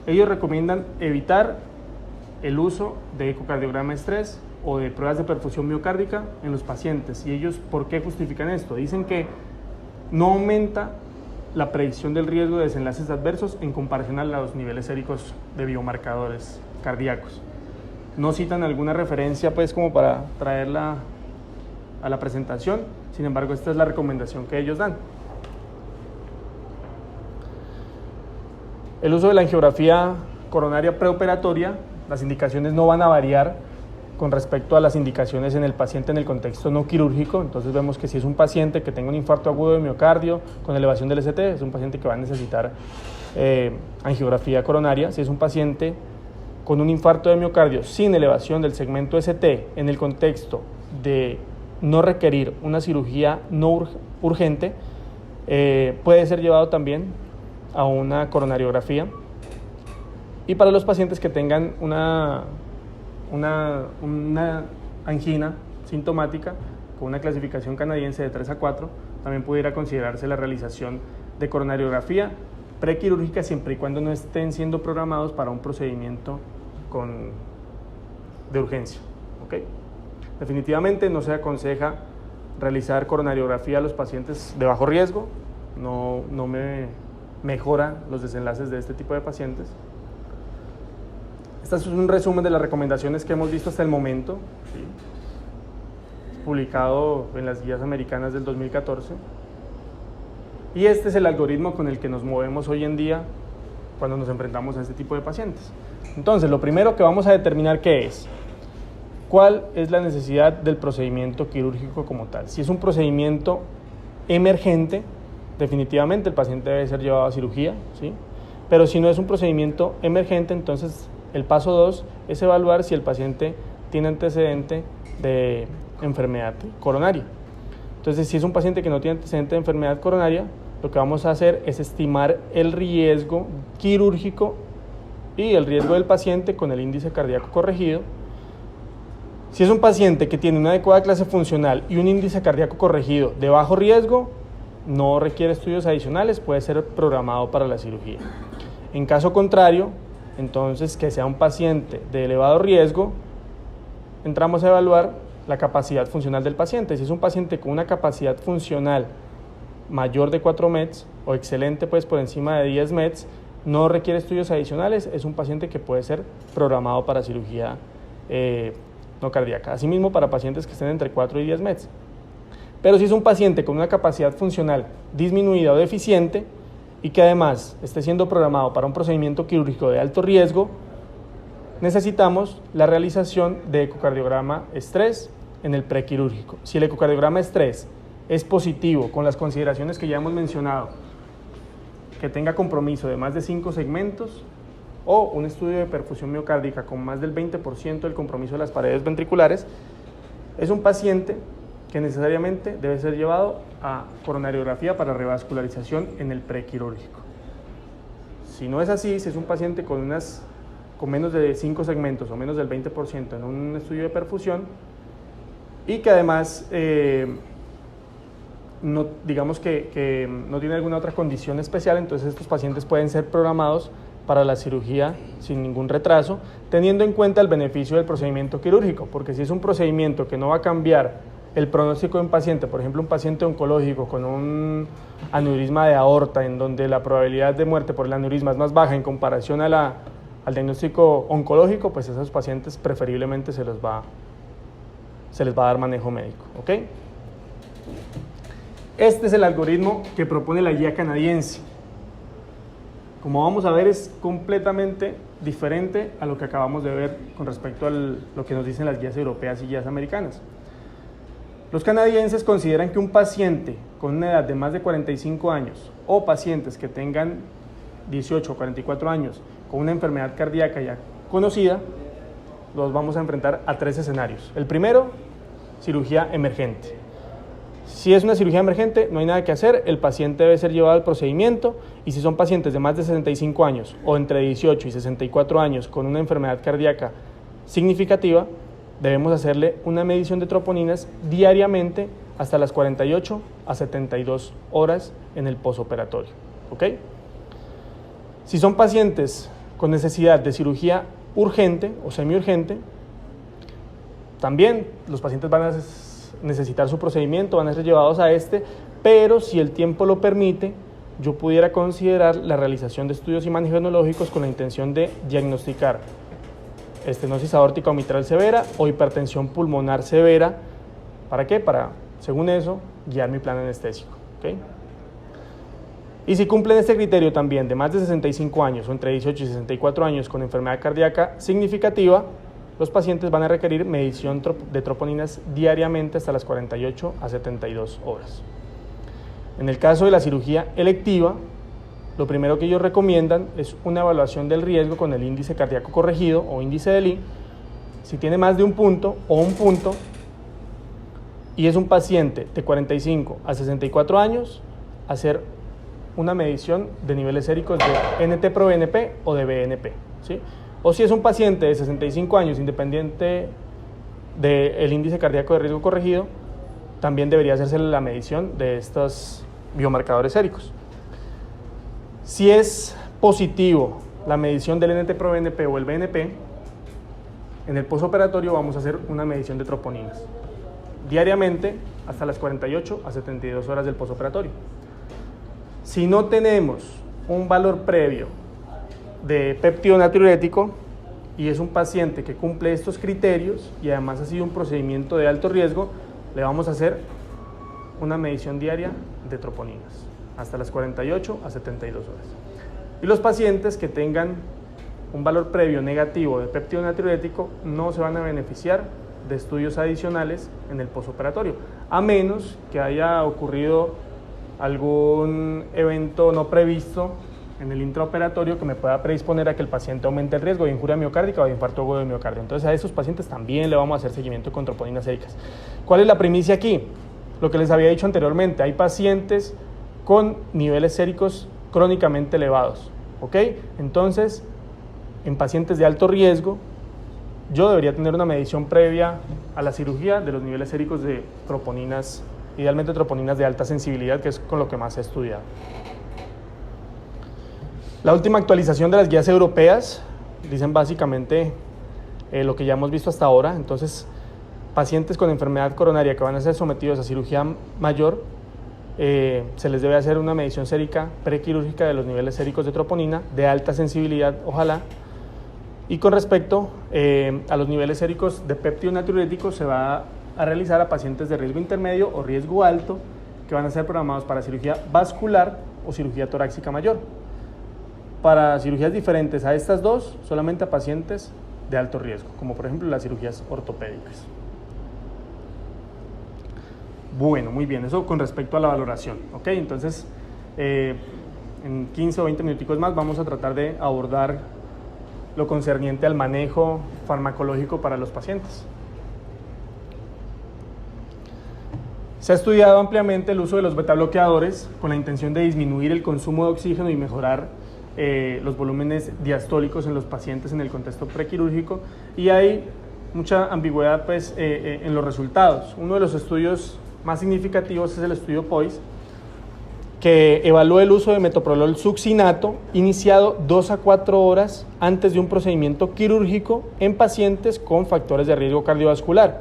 Ellos recomiendan evitar el uso de ecocardiograma estrés o de pruebas de perfusión miocárdica en los pacientes. ¿Y ellos por qué justifican esto? Dicen que no aumenta la predicción del riesgo de desenlaces adversos en comparación a los niveles séricos de biomarcadores cardíacos. No citan alguna referencia pues como para traerla a la presentación, sin embargo esta es la recomendación que ellos dan. El uso de la angiografía coronaria preoperatoria, las indicaciones no van a variar con respecto a las indicaciones en el paciente en el contexto no quirúrgico. Entonces vemos que si es un paciente que tenga un infarto agudo de miocardio con elevación del ST, es un paciente que va a necesitar angiografía coronaria. Si es un paciente con un infarto de miocardio sin elevación del segmento ST en el contexto de no requerir una cirugía no urgente, puede ser llevado también a una coronariografía. Y para los pacientes que tengan una angina sintomática con una clasificación canadiense de 3 a 4, también pudiera considerarse la realización de coronariografía prequirúrgica siempre y cuando no estén siendo programados para un procedimiento de urgencia. ¿Okay? Definitivamente no se aconseja realizar coronariografía a los pacientes de bajo riesgo, no me mejora los desenlaces de este tipo de pacientes. Este es un resumen de las recomendaciones que hemos visto hasta el momento, ¿sí? Publicado en las guías americanas del 2014. Y este es el algoritmo con el que nos movemos hoy en día cuando nos enfrentamos a este tipo de pacientes. Entonces, lo primero que vamos a determinar ¿qué es? ¿Cuál es la necesidad del procedimiento quirúrgico como tal? Si es un procedimiento emergente, definitivamente el paciente debe ser llevado a cirugía, ¿sí? Pero si no es un procedimiento emergente, entonces el paso 2 es evaluar si el paciente tiene antecedente de enfermedad coronaria. Entonces, si es un paciente que no tiene antecedente de enfermedad coronaria, lo que vamos a hacer es estimar el riesgo quirúrgico y el riesgo del paciente con el índice cardíaco corregido. Si es un paciente que tiene una adecuada clase funcional y un índice cardíaco corregido de bajo riesgo, no requiere estudios adicionales, puede ser programado para la cirugía. En caso contrario, entonces que sea un paciente de elevado riesgo, entramos a evaluar la capacidad funcional del paciente. Si es un paciente con una capacidad funcional mayor de 4 METs o excelente pues por encima de 10 METs, no requiere estudios adicionales, es un paciente que puede ser programado para cirugía no cardíaca. Asimismo, para pacientes que estén entre 4 y 10 METs. Pero si es un paciente con una capacidad funcional disminuida o deficiente y que además esté siendo programado para un procedimiento quirúrgico de alto riesgo, necesitamos la realización de ecocardiograma estrés en el prequirúrgico. Si el ecocardiograma estrés es positivo con las consideraciones que ya hemos mencionado, que tenga compromiso de más de 5 segmentos o un estudio de perfusión miocárdica con más del 20% del compromiso de las paredes ventriculares, es un paciente que necesariamente debe ser llevado a coronariografía para revascularización en el prequirúrgico. Si no es así, si es un paciente con menos de 5 segmentos o menos del 20% en un estudio de perfusión y que además no, digamos que no tiene alguna otra condición especial, entonces estos pacientes pueden ser programados para la cirugía sin ningún retraso, teniendo en cuenta el beneficio del procedimiento quirúrgico, porque si es un procedimiento que no va a cambiar el pronóstico de un paciente, por ejemplo un paciente oncológico con un aneurisma de aorta en donde la probabilidad de muerte por el aneurisma es más baja en comparación al diagnóstico oncológico, pues a esos pacientes preferiblemente se les va a dar manejo médico, ¿ok? Este es el algoritmo que propone la guía canadiense. Como vamos a ver, es completamente diferente a lo que acabamos de ver con respecto a lo que nos dicen las guías europeas y guías americanas. Los canadienses consideran que un paciente con una edad de más de 45 años o pacientes que tengan 18 o 44 años con una enfermedad cardíaca ya conocida, los vamos a enfrentar a 3 escenarios. El primero, cirugía emergente. Si es una cirugía emergente, no hay nada que hacer, el paciente debe ser llevado al procedimiento, y si son pacientes de más de 65 años o entre 18 y 64 años con una enfermedad cardíaca significativa, debemos hacerle una medición de troponinas diariamente hasta las 48 a 72 horas en el posoperatorio, ¿ok? Si son pacientes con necesidad de cirugía urgente o semiurgente, también los pacientes van a necesitar su procedimiento, van a ser llevados a pero si el tiempo lo permite, yo pudiera considerar la realización de estudios imagenológicos con la intención de diagnosticar estenosis aórtica o mitral severa o hipertensión pulmonar severa. ¿Para qué? Para, según eso, guiar mi plan anestésico, ¿okay? Y si cumplen este criterio también de más de 65 años o entre 18 y 64 años con enfermedad cardíaca significativa, los pacientes van a requerir medición de troponinas diariamente hasta las 48 a 72 horas. En el caso de la cirugía electiva, lo primero que ellos recomiendan es una evaluación del riesgo con el índice cardíaco corregido o índice de Lee. Si tiene más de un punto o un punto y es un paciente de 45 a 64 años, hacer una medición de niveles séricos de NT-proBNP o de BNP, ¿sí? O si es un paciente de 65 años, independiente del índice cardíaco de riesgo corregido, también debería hacerse la medición de estos biomarcadores séricos. Si es positivo la medición del NT-proBNP o el BNP, en el postoperatorio vamos a hacer una medición de troponinas diariamente hasta las 48 a 72 horas del postoperatorio. Si no tenemos un valor previo de péptido natriurético y es un paciente que cumple estos criterios y además ha sido un procedimiento de alto riesgo, le vamos a hacer una medición diaria de troponinas hasta las 48 a 72 horas. Y los pacientes que tengan un valor previo negativo de péptido natriurético no se van a beneficiar de estudios adicionales en el postoperatorio, a menos que haya ocurrido algún evento no previsto en el intraoperatorio que me pueda predisponer a que el paciente aumente el riesgo de injuria miocárdica o de infarto agudo de miocardio. Entonces a esos pacientes también le vamos a hacer seguimiento con troponinas séricas. ¿Cuál es la primicia aquí? Lo que les había dicho anteriormente, hay pacientes con niveles séricos crónicamente elevados, ¿ok? Entonces, en pacientes de alto riesgo, yo debería tener una medición previa a la cirugía de los niveles séricos de troponinas, idealmente troponinas de alta sensibilidad, que es con lo que más he estudiado. La última actualización de las guías europeas dicen básicamente lo que ya hemos visto hasta ahora. Entonces, pacientes con enfermedad coronaria que van a ser sometidos a cirugía mayor, se les debe hacer una medición sérica prequirúrgica de los niveles séricos de troponina de alta sensibilidad, ojalá. Y con respecto a los niveles séricos de péptido natriurético, se va a realizar a pacientes de riesgo intermedio o riesgo alto que van a ser programados para cirugía vascular o cirugía torácica mayor. Para cirugías diferentes a estas dos, solamente a pacientes de alto riesgo, como por ejemplo las cirugías ortopédicas. Bueno, muy bien, eso con respecto a la valoración, ¿ok? Entonces, en 15 o 20 minuticos más vamos a tratar de abordar lo concerniente al manejo farmacológico para los pacientes. Se ha estudiado ampliamente el uso de los betabloqueadores con la intención de disminuir el consumo de oxígeno y mejorar los volúmenes diastólicos en los pacientes en el contexto prequirúrgico, y hay mucha ambigüedad pues, en los resultados. Uno de los estudios más significativos es el estudio POISE, que evaluó el uso de metoprolol succinato iniciado 2 a 4 horas antes de un procedimiento quirúrgico en pacientes con factores de riesgo cardiovascular.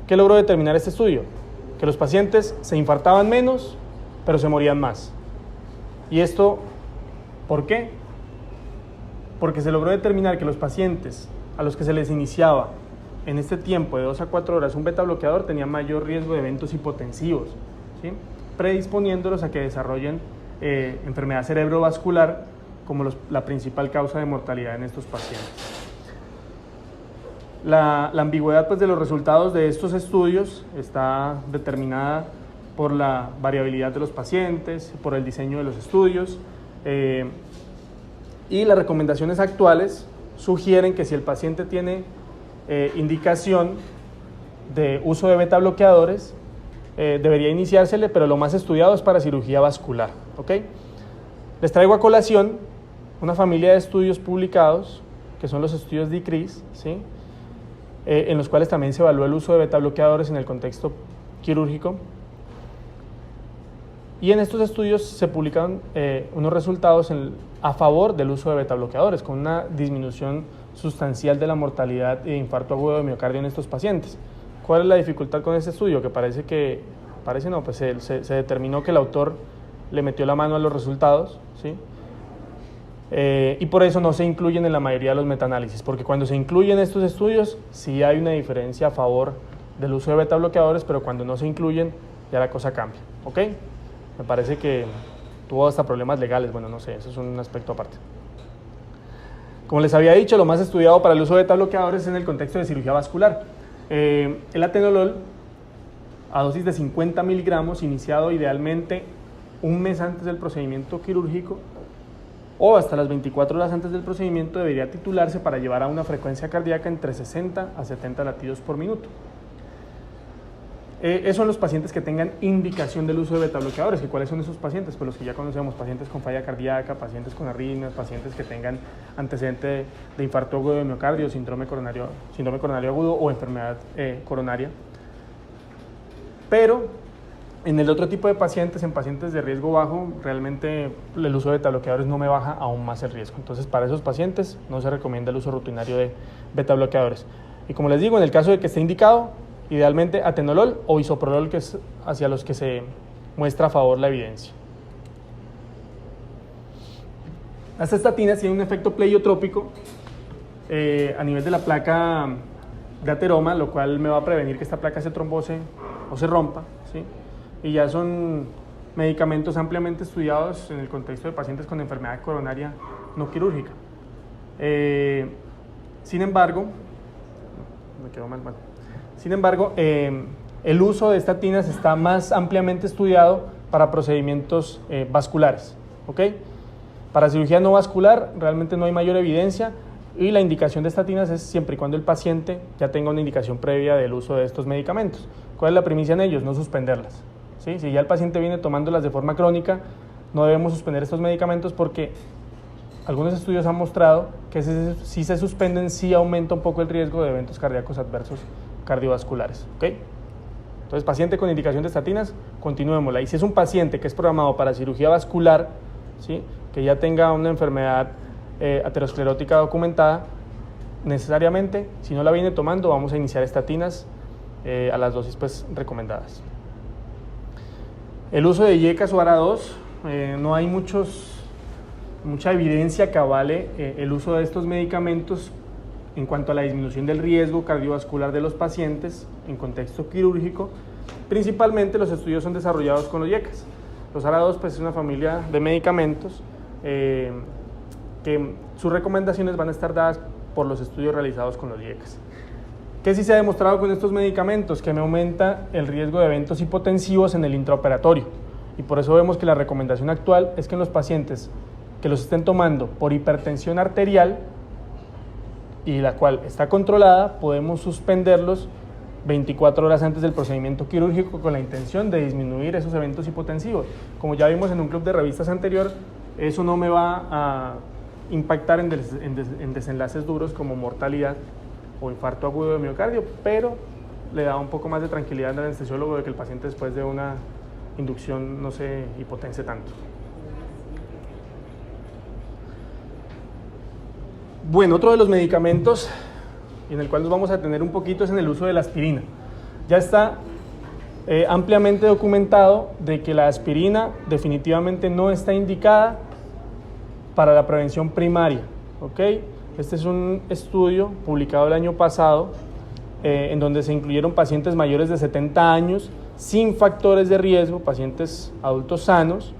¿Qué logró determinar este estudio? Que los pacientes se infartaban menos, pero se morían más. ¿Y esto por qué? Porque se logró determinar que los pacientes a los que se les iniciaba en este tiempo de 2 a 4 horas un betabloqueador tenían mayor riesgo de eventos hipotensivos, ¿sí?, predisponiéndolos a que desarrollen enfermedad cerebrovascular como la principal causa de mortalidad en estos pacientes. La ambigüedad pues, de los resultados de estos estudios está determinada por la variabilidad de los pacientes, por el diseño de los estudios, y las recomendaciones actuales sugieren que si el paciente tiene indicación de uso de betabloqueadores, debería iniciársele, pero lo más estudiado es para cirugía vascular, ¿ok? Les traigo a colación una familia de estudios publicados, que son los estudios DICRIS, ¿sí?, en los cuales también se evaluó el uso de betabloqueadores en el contexto quirúrgico. Y en estos estudios se publican unos resultados a favor del uso de betabloqueadores, con una disminución sustancial de la mortalidad de infarto agudo de miocardio en estos pacientes. ¿Cuál es la dificultad con este estudio? Que parece no, pues se determinó que el autor le metió la mano a los resultados, ¿sí? Y por eso no se incluyen en la mayoría de los metaanálisis, porque cuando se incluyen estos estudios sí hay una diferencia a favor del uso de betabloqueadores, pero cuando no se incluyen ya la cosa cambia, ¿ok? Me parece que tuvo hasta problemas legales, bueno, no sé, eso es un aspecto aparte. Como les había dicho, lo más estudiado para el uso de betabloqueadores es en el contexto de cirugía vascular. El atenolol a dosis de 50 miligramos, iniciado idealmente un mes antes del procedimiento quirúrgico o hasta las 24 horas antes del procedimiento, debería titularse para llevar a una frecuencia cardíaca entre 60 a 70 latidos por minuto. Esos son los pacientes que tengan indicación del uso de betabloqueadores. ¿Y cuáles son esos pacientes? Pues los que ya conocemos: pacientes con falla cardíaca, pacientes con arritmias, pacientes que tengan antecedente de infarto agudo de miocardio, síndrome coronario agudo o enfermedad coronaria. Pero en el otro tipo de pacientes, en pacientes de riesgo bajo, realmente el uso de betabloqueadores no me baja aún más el riesgo. Entonces, para esos pacientes no se recomienda el uso rutinario de betabloqueadores. Y como les digo, en el caso de que esté indicado, idealmente atenolol o isoprolol, que es hacia los que se muestra a favor la evidencia. Las estatinas tienen un efecto pleiotrópico a nivel de la placa de ateroma, lo cual me va a prevenir que esta placa se trombose o se rompa, ¿sí? Y ya son medicamentos ampliamente estudiados en el contexto de pacientes con enfermedad coronaria no quirúrgica. Sin embargo, el uso de estatinas está más ampliamente estudiado para procedimientos vasculares, ¿ok? Para cirugía no vascular realmente no hay mayor evidencia y la indicación de estatinas es siempre y cuando el paciente ya tenga una indicación previa del uso de estos medicamentos. ¿Cuál es la primicia en ellos? No suspenderlas, ¿sí? Si ya el paciente viene tomándolas de forma crónica, no debemos suspender estos medicamentos porque algunos estudios han mostrado que si se suspenden, sí aumenta un poco el riesgo de eventos cardíacos adversos cardiovasculares, ¿ok? Entonces, paciente con indicación de estatinas, continuémosla. Y si es un paciente que es programado para cirugía vascular, ¿sí?, que ya tenga una enfermedad aterosclerótica documentada, necesariamente, si no la viene tomando, vamos a iniciar estatinas a las dosis pues, recomendadas. El uso de IECAS o ARA2, no hay mucha evidencia que avale el uso de estos medicamentos en cuanto a la disminución del riesgo cardiovascular de los pacientes en contexto quirúrgico. Principalmente los estudios son desarrollados con los IECAS. Los ARA2 pues, es una familia de medicamentos que sus recomendaciones van a estar dadas por los estudios realizados con los IECAS. ¿Qué sí se ha demostrado con estos medicamentos? Que me aumenta el riesgo de eventos hipotensivos en el intraoperatorio. Y por eso vemos que la recomendación actual es que en los pacientes que los estén tomando por hipertensión arterial y la cual está controlada, podemos suspenderlos 24 horas antes del procedimiento quirúrgico con la intención de disminuir esos eventos hipotensivos. Como ya vimos en un club de revistas anterior, eso no me va a impactar en desenlaces duros como mortalidad o infarto agudo de miocardio, pero le da un poco más de tranquilidad al anestesiólogo de que el paciente después de una inducción no se hipotense tanto. Bueno, otro de los medicamentos en el cual nos vamos a tener un poquito es en el uso de la aspirina. Ya está ampliamente documentado de que la aspirina definitivamente no está indicada para la prevención primaria, ¿ok? Este es un estudio publicado el año pasado en donde se incluyeron pacientes mayores de 70 años sin factores de riesgo, pacientes adultos sanos,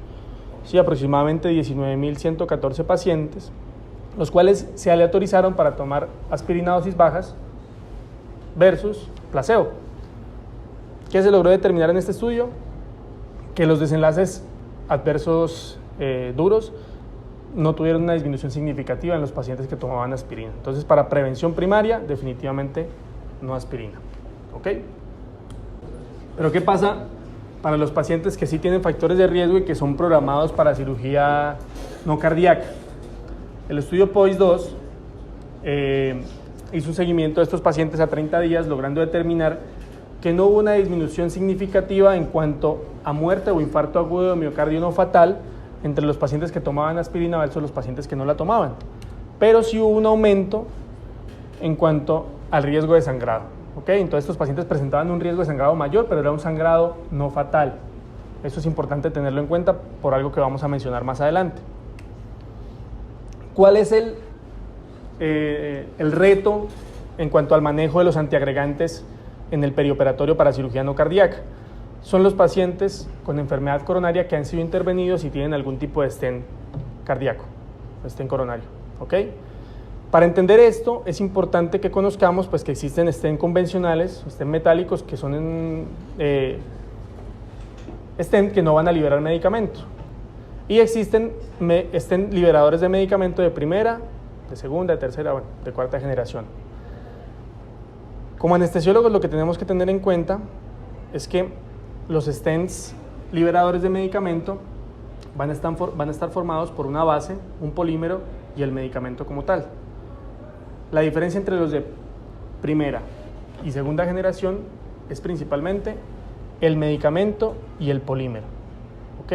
sí, aproximadamente 19.114 pacientes, los cuales se aleatorizaron para tomar aspirina a dosis bajas versus placebo. ¿Qué se logró determinar en este estudio? Que los desenlaces adversos duros no tuvieron una disminución significativa en los pacientes que tomaban aspirina. Entonces, para prevención primaria, definitivamente no aspirina, ¿ok? Pero ¿qué pasa para los pacientes que sí tienen factores de riesgo y que son programados para cirugía no cardíaca? El estudio POISE-2 hizo un seguimiento de estos pacientes a 30 días, logrando determinar que no hubo una disminución significativa en cuanto a muerte o infarto agudo de miocardio no fatal entre los pacientes que tomaban aspirina versus los pacientes que no la tomaban. Pero sí hubo un aumento en cuanto al riesgo de sangrado, ¿ok? Entonces estos pacientes presentaban un riesgo de sangrado mayor, pero era un sangrado no fatal. Eso es importante tenerlo en cuenta por algo que vamos a mencionar más adelante. ¿Cuál es el reto en cuanto al manejo de los antiagregantes en el perioperatorio para cirugía no cardíaca? Son los pacientes con enfermedad coronaria que han sido intervenidos y tienen algún tipo de stent cardíaco, stent coronario, ¿ok? Para entender esto es importante que conozcamos pues, que existen stent convencionales, stent metálicos, que son stent que no van a liberar medicamento. Y existen stent liberadores de medicamento de primera, de segunda, de tercera, bueno, de cuarta generación. Como anestesiólogos lo que tenemos que tener en cuenta es que los stents liberadores de medicamento van a estar formados por una base, un polímero y el medicamento como tal. La diferencia entre los de primera y segunda generación es principalmente el medicamento y el polímero. ¿Ok?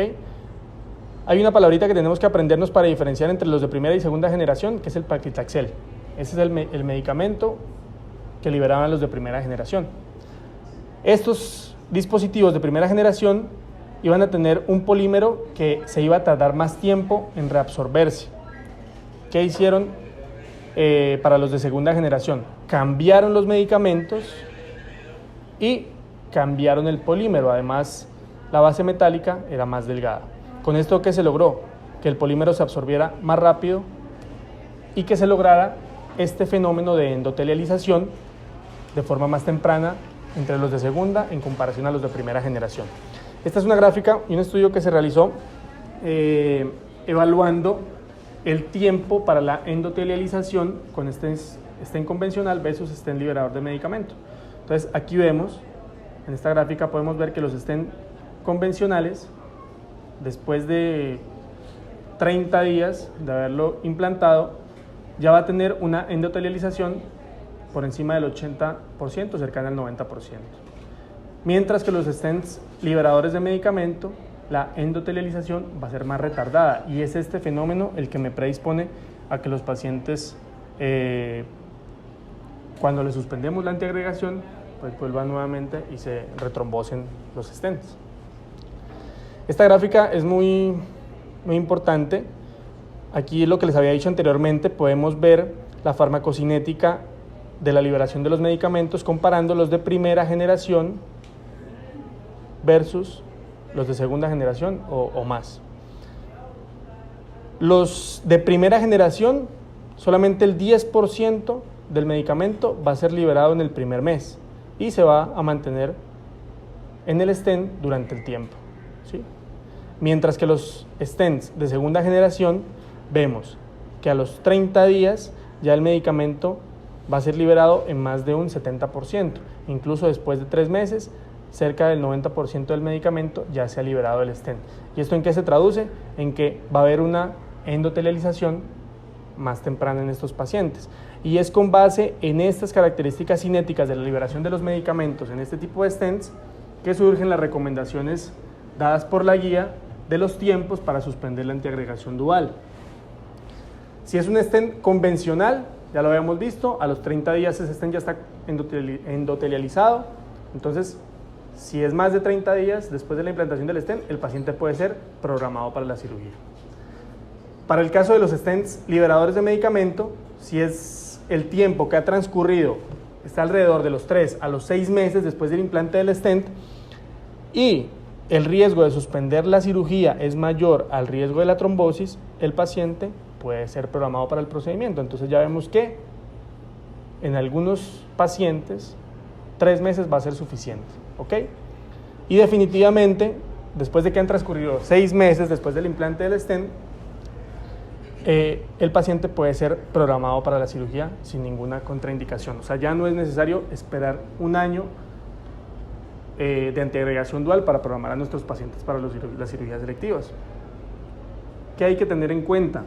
Hay una palabrita que tenemos que aprendernos para diferenciar entre los de primera y segunda generación, que es el paclitaxel. Ese es el medicamento que liberaban los de primera generación. Estos dispositivos de primera generación iban a tener un polímero que se iba a tardar más tiempo en reabsorberse. ¿Qué hicieron para los de segunda generación? Cambiaron los medicamentos y cambiaron el polímero. Además, la base metálica era más delgada. Con esto, ¿qué se logró? Que el polímero se absorbiera más rápido y que se lograra este fenómeno de endotelialización de forma más temprana entre los de segunda en comparación a los de primera generación. Esta es una gráfica y un estudio que se realizó evaluando el tiempo para la endotelialización con stent convencional versus stent liberador de medicamento. Entonces, aquí vemos, en esta gráfica podemos ver que los stent convencionales, después de 30 días de haberlo implantado, ya va a tener una endotelialización por encima del 80%, cercana al 90%. Mientras que los stents liberadores de medicamento, la endotelialización va a ser más retardada, y es este fenómeno el que me predispone a que los pacientes, cuando les suspendemos la antiagregación, pues vuelvan nuevamente y se retrombosen los stents. Esta gráfica es muy importante. Aquí, lo que les había dicho anteriormente, podemos ver la farmacocinética de la liberación de los medicamentos comparando los de primera generación versus los de segunda generación o más. Los de primera generación, solamente el 10% del medicamento va a ser liberado en el primer mes y se va a mantener en el stent durante el tiempo, ¿sí? Mientras que los stents de segunda generación, vemos que a los 30 días ya el medicamento va a ser liberado en más de un 70%. Incluso después de 3 meses, cerca del 90% del medicamento ya se ha liberado del stent. ¿Y esto en qué se traduce? En que va a haber una endotelialización más temprana en estos pacientes. Y es con base en estas características cinéticas de la liberación de los medicamentos en este tipo de stents que surgen las recomendaciones dadas por la guía de los tiempos para suspender la antiagregación dual. Si es un stent convencional, ya lo habíamos visto, a los 30 días ese stent ya está endotelializado. Entonces, si es más de 30 días después de la implantación del stent, el paciente puede ser programado para la cirugía. Para el caso de los stents liberadores de medicamento, si es el tiempo que ha transcurrido, está alrededor de los 3 a los 6 meses después del implante del stent, y el riesgo de suspender la cirugía es mayor al riesgo de la trombosis, el paciente puede ser programado para el procedimiento. Entonces ya vemos que en algunos pacientes 3 meses va a ser suficiente, ¿ok? Y definitivamente, después de que han transcurrido 6 meses después del implante del stent, el paciente puede ser programado para la cirugía sin ninguna contraindicación. O sea, ya no es necesario esperar un año de antiagregación dual para programar a nuestros pacientes para las cirugías selectivas. ¿Qué hay que tener en cuenta?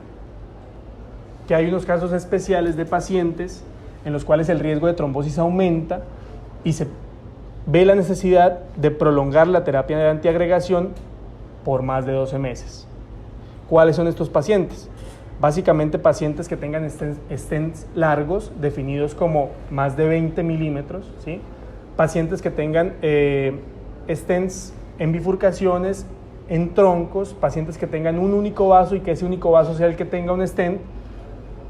Que hay unos casos especiales de pacientes en los cuales el riesgo de trombosis aumenta y se ve la necesidad de prolongar la terapia de antiagregación por más de 12 meses. ¿Cuáles son estos pacientes? Básicamente pacientes que tengan stents largos, definidos como más de 20 milímetros, ¿sí? Pacientes que tengan stents en bifurcaciones, en troncos, pacientes que tengan un único vaso y que ese único vaso sea el que tenga un stent,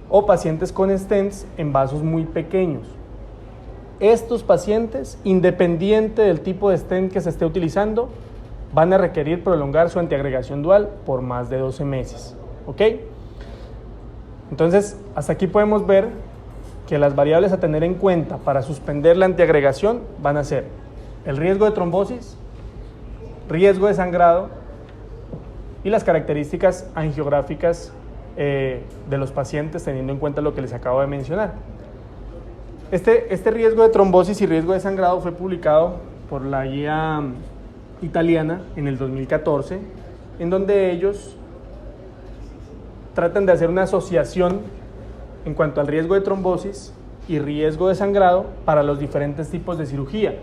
o pacientes con stents en vasos muy pequeños. Estos pacientes, independiente del tipo de stent que se esté utilizando, van a requerir prolongar su antiagregación dual por más de 12 meses. ¿Ok? Entonces, hasta aquí podemos ver que las variables a tener en cuenta para suspender la antiagregación van a ser el riesgo de trombosis, riesgo de sangrado y las características angiográficas de los pacientes, teniendo en cuenta lo que les acabo de mencionar. Este riesgo de trombosis y riesgo de sangrado fue publicado por la guía italiana en el 2014, en donde ellos tratan de hacer una asociación en cuanto al riesgo de trombosis y riesgo de sangrado para los diferentes tipos de cirugía.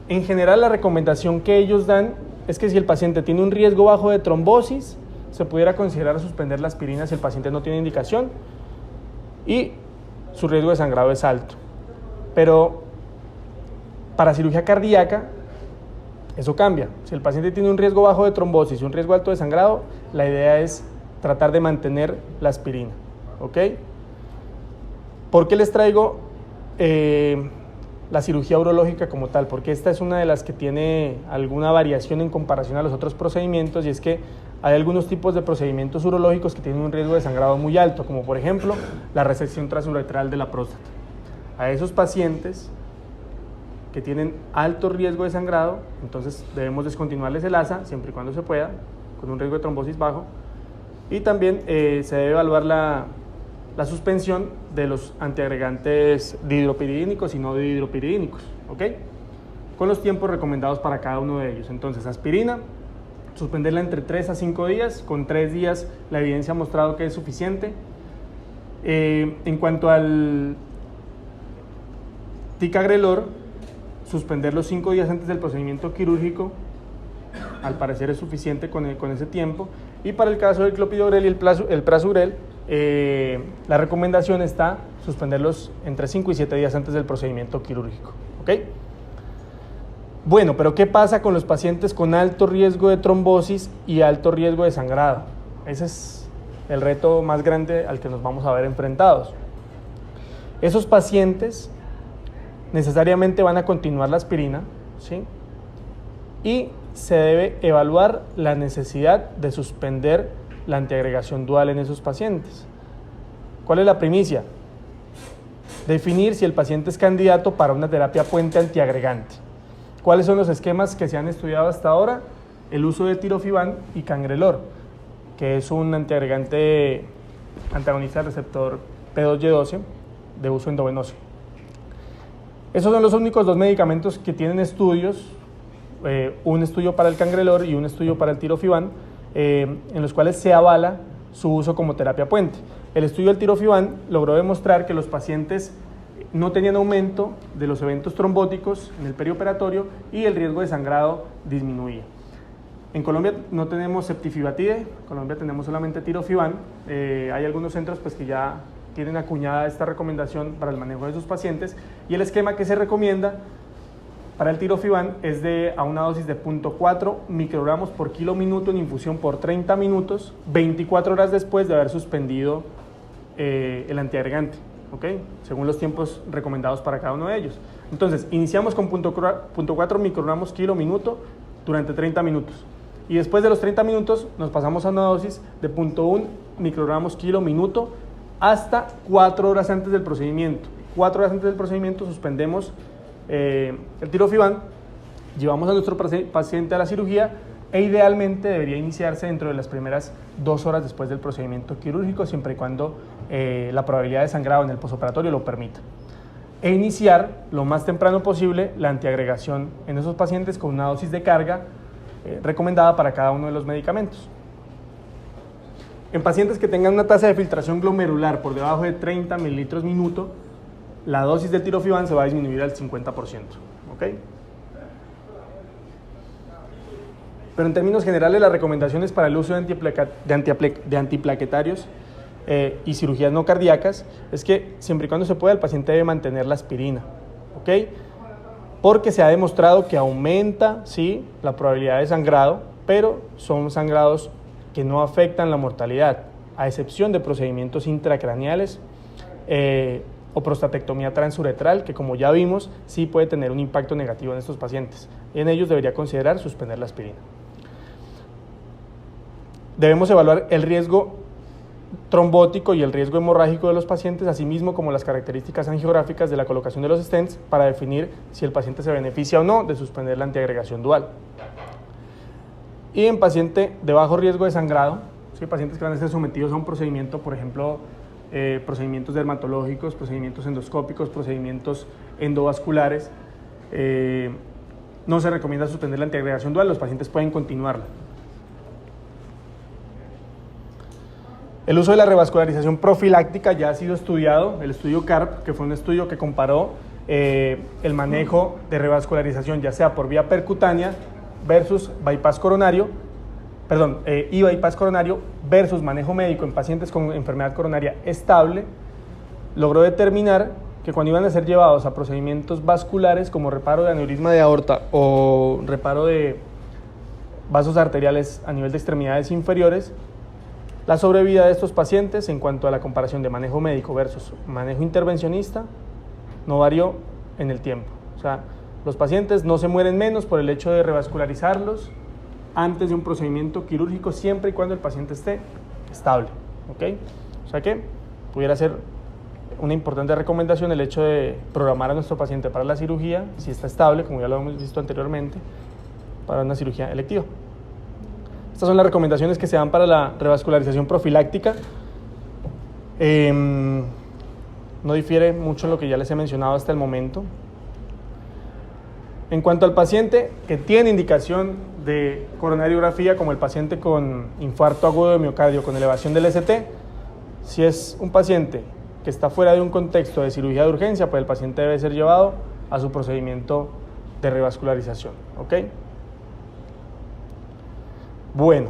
En general, la recomendación que ellos dan es que si el paciente tiene un riesgo bajo de trombosis, se pudiera considerar suspender la aspirina si el paciente no tiene indicación y su riesgo de sangrado es alto. Pero para cirugía cardíaca, eso cambia. Si el paciente tiene un riesgo bajo de trombosis y un riesgo alto de sangrado, la idea es tratar de mantener la aspirina. ¿Ok? ¿Por qué les traigo la cirugía urológica como tal? Porque esta es una de las que tiene alguna variación en comparación a los otros procedimientos, y es que hay algunos tipos de procedimientos urológicos que tienen un riesgo de sangrado muy alto, como por ejemplo la resección transuretral de la próstata. A esos pacientes que tienen alto riesgo de sangrado, entonces debemos descontinuarles el ASA siempre y cuando se pueda, con un riesgo de trombosis bajo, y también se debe evaluar la suspensión de los antiagregantes dihidropiridínicos y no dihidropiridínicos, ¿ok? Con los tiempos recomendados para cada uno de ellos. Entonces, aspirina, suspenderla entre 3 a 5 días, con 3 días la evidencia ha mostrado que es suficiente. En cuanto al ticagrelor, suspenderlo 5 días antes del procedimiento quirúrgico, al parecer es suficiente con ese tiempo. Y para el caso del clopidogrel y el prasugrel, la recomendación está suspenderlos entre 5 y 7 días antes del procedimiento quirúrgico. ¿Ok? Bueno, pero ¿qué pasa con los pacientes con alto riesgo de trombosis y alto riesgo de sangrado? Ese es el reto más grande al que nos vamos a ver enfrentados. Esos pacientes necesariamente van a continuar la aspirina, ¿sí? Y se debe evaluar la necesidad de suspender la antiagregación dual en esos pacientes. ¿Cuál es la primicia? Definir si el paciente es candidato para una terapia puente antiagregante. ¿Cuáles son los esquemas que se han estudiado hasta ahora? El uso de tirofiban y cangrelor, que es un antiagregante antagonista del receptor P2Y12 de uso endovenoso. Esos son los únicos 2 medicamentos que tienen estudios, un estudio para el cangrelor y un estudio para el tirofiban, en los cuales se avala su uso como terapia puente. El estudio del tirofiban logró demostrar que los pacientes no tenían aumento de los eventos trombóticos en el perioperatorio y el riesgo de sangrado disminuía. En Colombia no tenemos ceftifibatide, en Colombia tenemos solamente tirofiban. Hay algunos centros pues, que ya tienen acuñada esta recomendación para el manejo de sus pacientes, y el esquema que se recomienda para el tirofiban es a una dosis de 0.4 microgramos por kilo minuto en infusión por 30 minutos, 24 horas después de haber suspendido el antiagregante, ¿ok? Según los tiempos recomendados para cada uno de ellos. Entonces, iniciamos con 0.4 microgramos kilo minuto durante 30 minutos. Y después de los 30 minutos nos pasamos a una dosis de 0.1 microgramos kilo minuto hasta 4 horas antes del procedimiento. 4 horas antes del procedimiento suspendemos el tirofiban, llevamos a nuestro paciente a la cirugía e idealmente debería iniciarse dentro de las primeras 2 horas después del procedimiento quirúrgico, siempre y cuando la probabilidad de sangrado en el posoperatorio lo permita. E iniciar lo más temprano posible la antiagregación en esos pacientes con una dosis de carga recomendada para cada uno de los medicamentos. En pacientes que tengan una tasa de filtración glomerular por debajo de 30 mililitros minuto, la dosis de tirofiban se va a disminuir al 50%. ¿Ok? Pero en términos generales, las recomendaciones para el uso de antiplaquetarios y cirugías no cardíacas es que siempre y cuando se pueda el paciente debe mantener la aspirina. ¿Ok? Porque se ha demostrado que aumenta, sí, la probabilidad de sangrado, pero son sangrados que no afectan la mortalidad, a excepción de procedimientos intracraneales o prostatectomía transuretral, que como ya vimos, sí puede tener un impacto negativo en estos pacientes. Y en ellos debería considerar suspender la aspirina. Debemos evaluar el riesgo trombótico y el riesgo hemorrágico de los pacientes, así mismo como las características angiográficas de la colocación de los stents para definir si el paciente se beneficia o no de suspender la antiagregación dual. Y en paciente de bajo riesgo de sangrado, ¿sí? Pacientes que van a ser sometidos a un procedimiento, por ejemplo, procedimientos dermatológicos, procedimientos endoscópicos, procedimientos endovasculares, no se recomienda suspender la antiagregación dual, los pacientes pueden continuarla. El uso de la revascularización profiláctica ya ha sido estudiado, el estudio CARP, que fue un estudio que comparó el manejo de revascularización, ya sea por vía percutánea versus bypass coronario, y bypass coronario versus manejo médico en pacientes con enfermedad coronaria estable, logró determinar que cuando iban a ser llevados a procedimientos vasculares como reparo de aneurisma de aorta o reparo de vasos arteriales a nivel de extremidades inferiores, la sobrevida de estos pacientes en cuanto a la comparación de manejo médico versus manejo intervencionista no varió en el tiempo. O sea, los pacientes no se mueren menos por el hecho de revascularizarlos antes de un procedimiento quirúrgico, siempre y cuando el paciente esté estable, ¿ok? O sea que pudiera ser una importante recomendación el hecho de programar a nuestro paciente para la cirugía, si está estable, como ya lo hemos visto anteriormente, para una cirugía electiva. Estas son las recomendaciones que se dan para la revascularización profiláctica. No difiere mucho en lo que ya les he mencionado hasta el momento. En cuanto al paciente que tiene indicación de coronariografía, como el paciente con infarto agudo de miocardio con elevación del ST, si es un paciente que está fuera de un contexto de cirugía de urgencia, pues el paciente debe ser llevado a su procedimiento de revascularización, ¿ok? Bueno,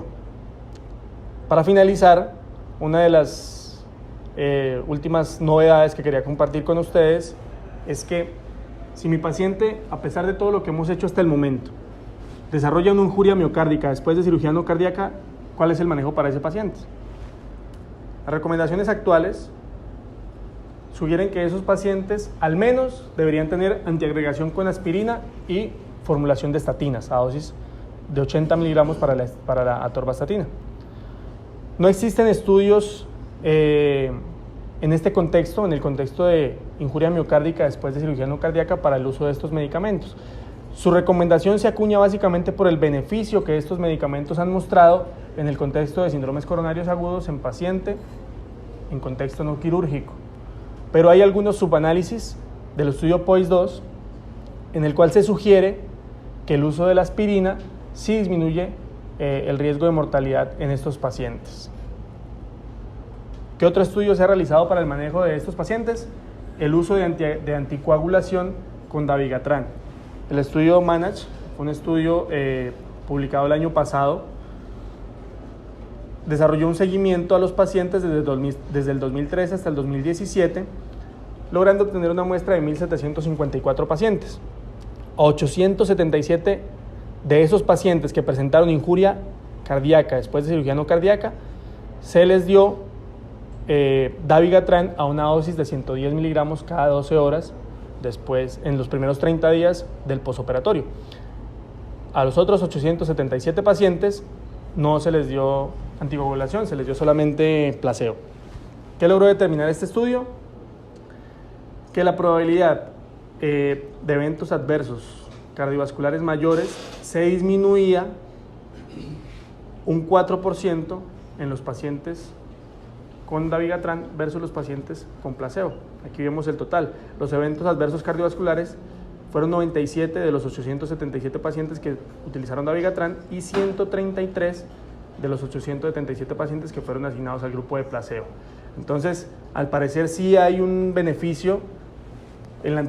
para finalizar, una de las últimas novedades que quería compartir con ustedes es que si mi paciente, a pesar de todo lo que hemos hecho hasta el momento, desarrolla una injuria miocárdica después de cirugía no cardíaca, ¿cuál es el manejo para ese paciente? Las recomendaciones actuales sugieren que esos pacientes al menos deberían tener antiagregación con aspirina y formulación de estatinas a dosis de 80 miligramos para la atorvastatina. No existen estudios en este contexto, en el contexto de injuria miocárdica después de cirugía no cardíaca, para el uso de estos medicamentos. Su recomendación se acuña básicamente por el beneficio que estos medicamentos han mostrado en el contexto de síndromes coronarios agudos en paciente en contexto no quirúrgico. Pero hay algunos subanálisis del estudio POISE-2 en el cual se sugiere que el uso de la aspirina sí disminuye el riesgo de mortalidad en estos pacientes. ¿Qué otro estudio se ha realizado para el manejo de estos pacientes? El uso de anticoagulación con dabigatran. El estudio MANAGE fue un estudio publicado el año pasado. Desarrolló un seguimiento a los pacientes desde el 2013 hasta el 2017, logrando obtener una muestra de 1.754 pacientes. A 877 de esos pacientes que presentaron injuria cardíaca después de cirugía no cardíaca, se les dio dabigatran a una dosis de 110 miligramos cada 12 horas después, en los primeros 30 días del posoperatorio. A los otros 877 pacientes no se les dio anticoagulación, se les dio solamente placebo. ¿Qué logró determinar este estudio? Que la probabilidad de eventos adversos cardiovasculares mayores se disminuía un 4% en los pacientes con dabigatran versus los pacientes con placebo. Aquí vemos el total. Los eventos adversos cardiovasculares fueron 97 de los 877 pacientes que utilizaron dabigatran y 133 de los 877 pacientes que fueron asignados al grupo de placebo. Entonces, al parecer sí hay un beneficio en la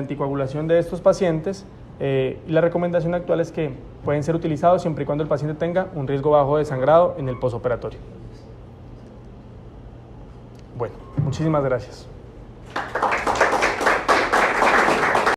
anticoagulación de estos pacientes, y la recomendación actual es que pueden ser utilizados siempre y cuando el paciente tenga un riesgo bajo de sangrado en el posoperatorio. Bueno, muchísimas gracias.